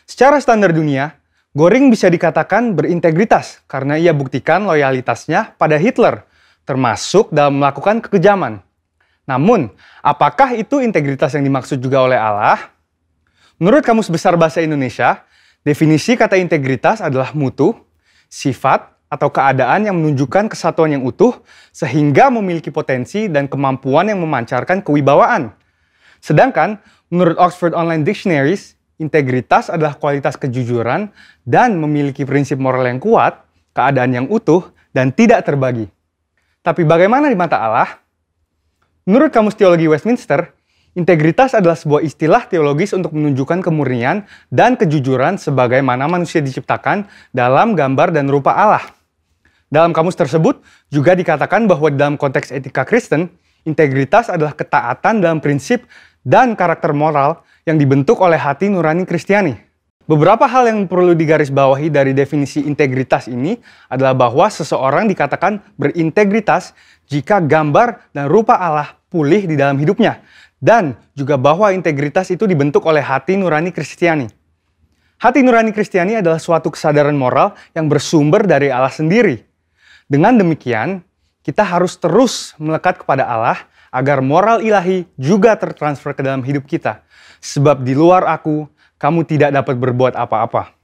Secara standar dunia, Göring bisa dikatakan berintegritas karena ia buktikan loyalitasnya pada Hitler, termasuk dalam melakukan kekejaman. Namun, apakah itu integritas yang dimaksud juga oleh Allah? Menurut Kamus Besar Bahasa Indonesia, definisi kata integritas adalah mutu, sifat, atau keadaan yang menunjukkan kesatuan yang utuh sehingga memiliki potensi dan kemampuan yang memancarkan kewibawaan. Sedangkan, menurut Oxford Online Dictionaries, integritas adalah kualitas kejujuran dan memiliki prinsip moral yang kuat, keadaan yang utuh, dan tidak terbagi. Tapi bagaimana di mata Allah? Menurut Kamus Teologi Westminster, integritas adalah sebuah istilah teologis untuk menunjukkan kemurnian dan kejujuran sebagaimana manusia diciptakan dalam gambar dan rupa Allah. Dalam kamus tersebut juga dikatakan bahwa dalam konteks etika Kristen, integritas adalah ketaatan dalam prinsip dan karakter moral yang dibentuk oleh hati nurani Kristiani. Beberapa hal yang perlu digarisbawahi dari definisi integritas ini adalah bahwa seseorang dikatakan berintegritas jika gambar dan rupa Allah pulih di dalam hidupnya. Dan juga bahwa integritas itu dibentuk oleh hati nurani Kristiani. Hati nurani Kristiani adalah suatu kesadaran moral yang bersumber dari Allah sendiri. Dengan demikian, kita harus terus melekat kepada Allah agar moral ilahi juga tertransfer ke dalam hidup kita. Sebab di luar aku, kamu tidak dapat berbuat apa-apa.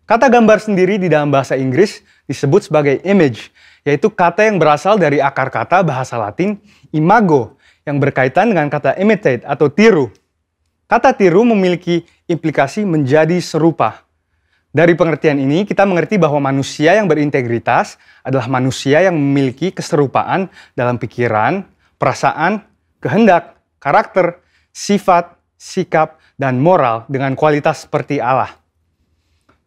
Kata gambar sendiri di dalam bahasa Inggris disebut sebagai image, yaitu kata yang berasal dari akar kata bahasa Latin imago, yang berkaitan dengan kata imitate atau tiru. Kata tiru memiliki implikasi menjadi serupa. Dari pengertian ini, kita mengerti bahwa manusia yang berintegritas adalah manusia yang memiliki keserupaan dalam pikiran, perasaan, kehendak, karakter, sifat, sikap, dan moral dengan kualitas seperti Allah.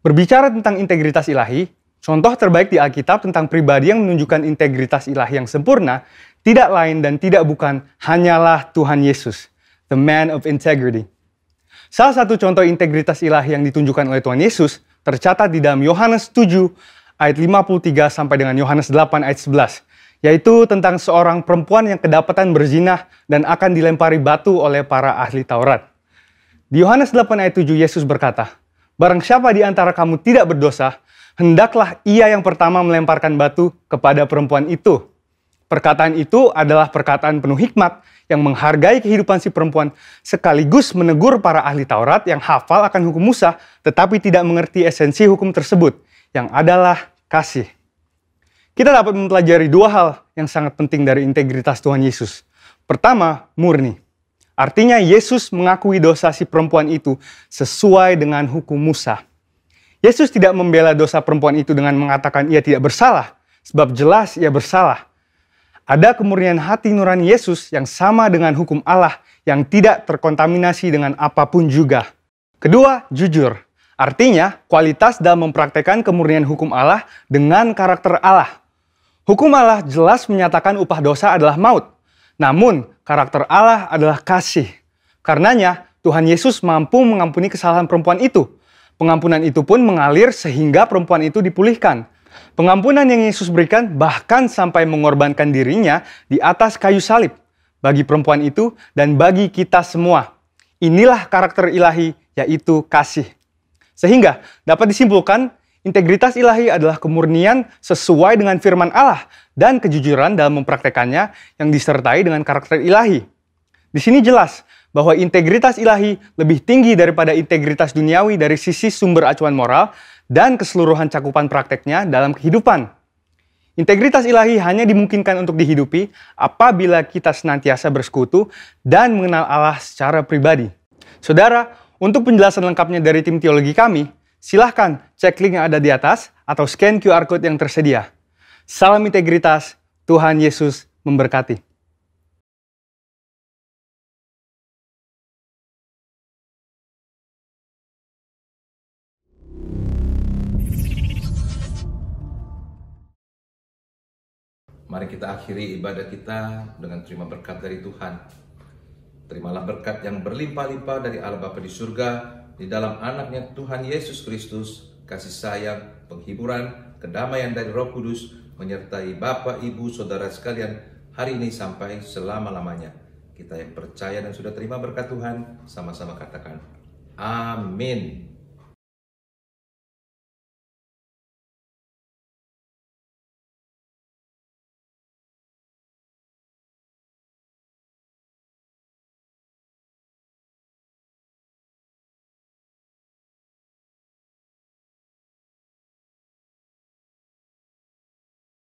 Berbicara tentang integritas ilahi, contoh terbaik di Alkitab tentang pribadi yang menunjukkan integritas ilahi yang sempurna tidak lain dan tidak bukan hanyalah Tuhan Yesus, the man of integrity. Salah satu contoh integritas ilahi yang ditunjukkan oleh Tuhan Yesus tercatat di dalam Yohanes 7 ayat 53 sampai dengan Yohanes 8 ayat 11, yaitu tentang seorang perempuan yang kedapatan berzina dan akan dilempari batu oleh para ahli Taurat. Di Yohanes 8 ayat 7 Yesus berkata, "Barang siapa di antara kamu tidak berdosa, hendaklah ia yang pertama melemparkan batu kepada perempuan itu." Perkataan itu adalah perkataan penuh hikmat yang menghargai kehidupan si perempuan sekaligus menegur para ahli Taurat yang hafal akan hukum Musa tetapi tidak mengerti esensi hukum tersebut, yang adalah kasih. Kita dapat mempelajari dua hal yang sangat penting dari integritas Tuhan Yesus. Pertama, murni. Artinya Yesus mengakui dosa si perempuan itu sesuai dengan hukum Musa. Yesus tidak membela dosa perempuan itu dengan mengatakan ia tidak bersalah, sebab jelas ia bersalah. Ada kemurnian hati nurani Yesus yang sama dengan hukum Allah yang tidak terkontaminasi dengan apapun juga. Kedua, jujur. Artinya, kualitas dalam mempraktekkan kemurnian hukum Allah dengan karakter Allah. Hukum Allah jelas menyatakan upah dosa adalah maut. Namun, karakter Allah adalah kasih. Karenanya, Tuhan Yesus mampu mengampuni kesalahan perempuan itu. Pengampunan itu pun mengalir sehingga perempuan itu dipulihkan. Pengampunan yang Yesus berikan bahkan sampai mengorbankan dirinya di atas kayu salib. Bagi perempuan itu dan bagi kita semua. Inilah karakter ilahi, yaitu kasih. Sehingga dapat disimpulkan, integritas ilahi adalah kemurnian sesuai dengan firman Allah dan kejujuran dalam mempraktekannya yang disertai dengan karakter ilahi. Di sini jelas bahwa integritas ilahi lebih tinggi daripada integritas duniawi dari sisi sumber acuan moral dan keseluruhan cakupan prakteknya dalam kehidupan. Integritas ilahi hanya dimungkinkan untuk dihidupi apabila kita senantiasa bersekutu dan mengenal Allah secara pribadi. Saudara, untuk penjelasan lengkapnya dari tim teologi kami, silahkan cek link yang ada di atas atau scan QR Code yang tersedia. Salam integritas, Tuhan Yesus memberkati. Mari kita akhiri ibadah kita dengan terima berkat dari Tuhan. Terimalah berkat yang berlimpah-limpah dari Allah Bapa di surga, di dalam anaknya Tuhan Yesus Kristus, kasih sayang, penghiburan, kedamaian dari Roh Kudus, menyertai Bapak, Ibu, Saudara sekalian, hari ini sampai selama-lamanya. Kita yang percaya dan sudah terima berkat Tuhan, sama-sama katakan, Amin.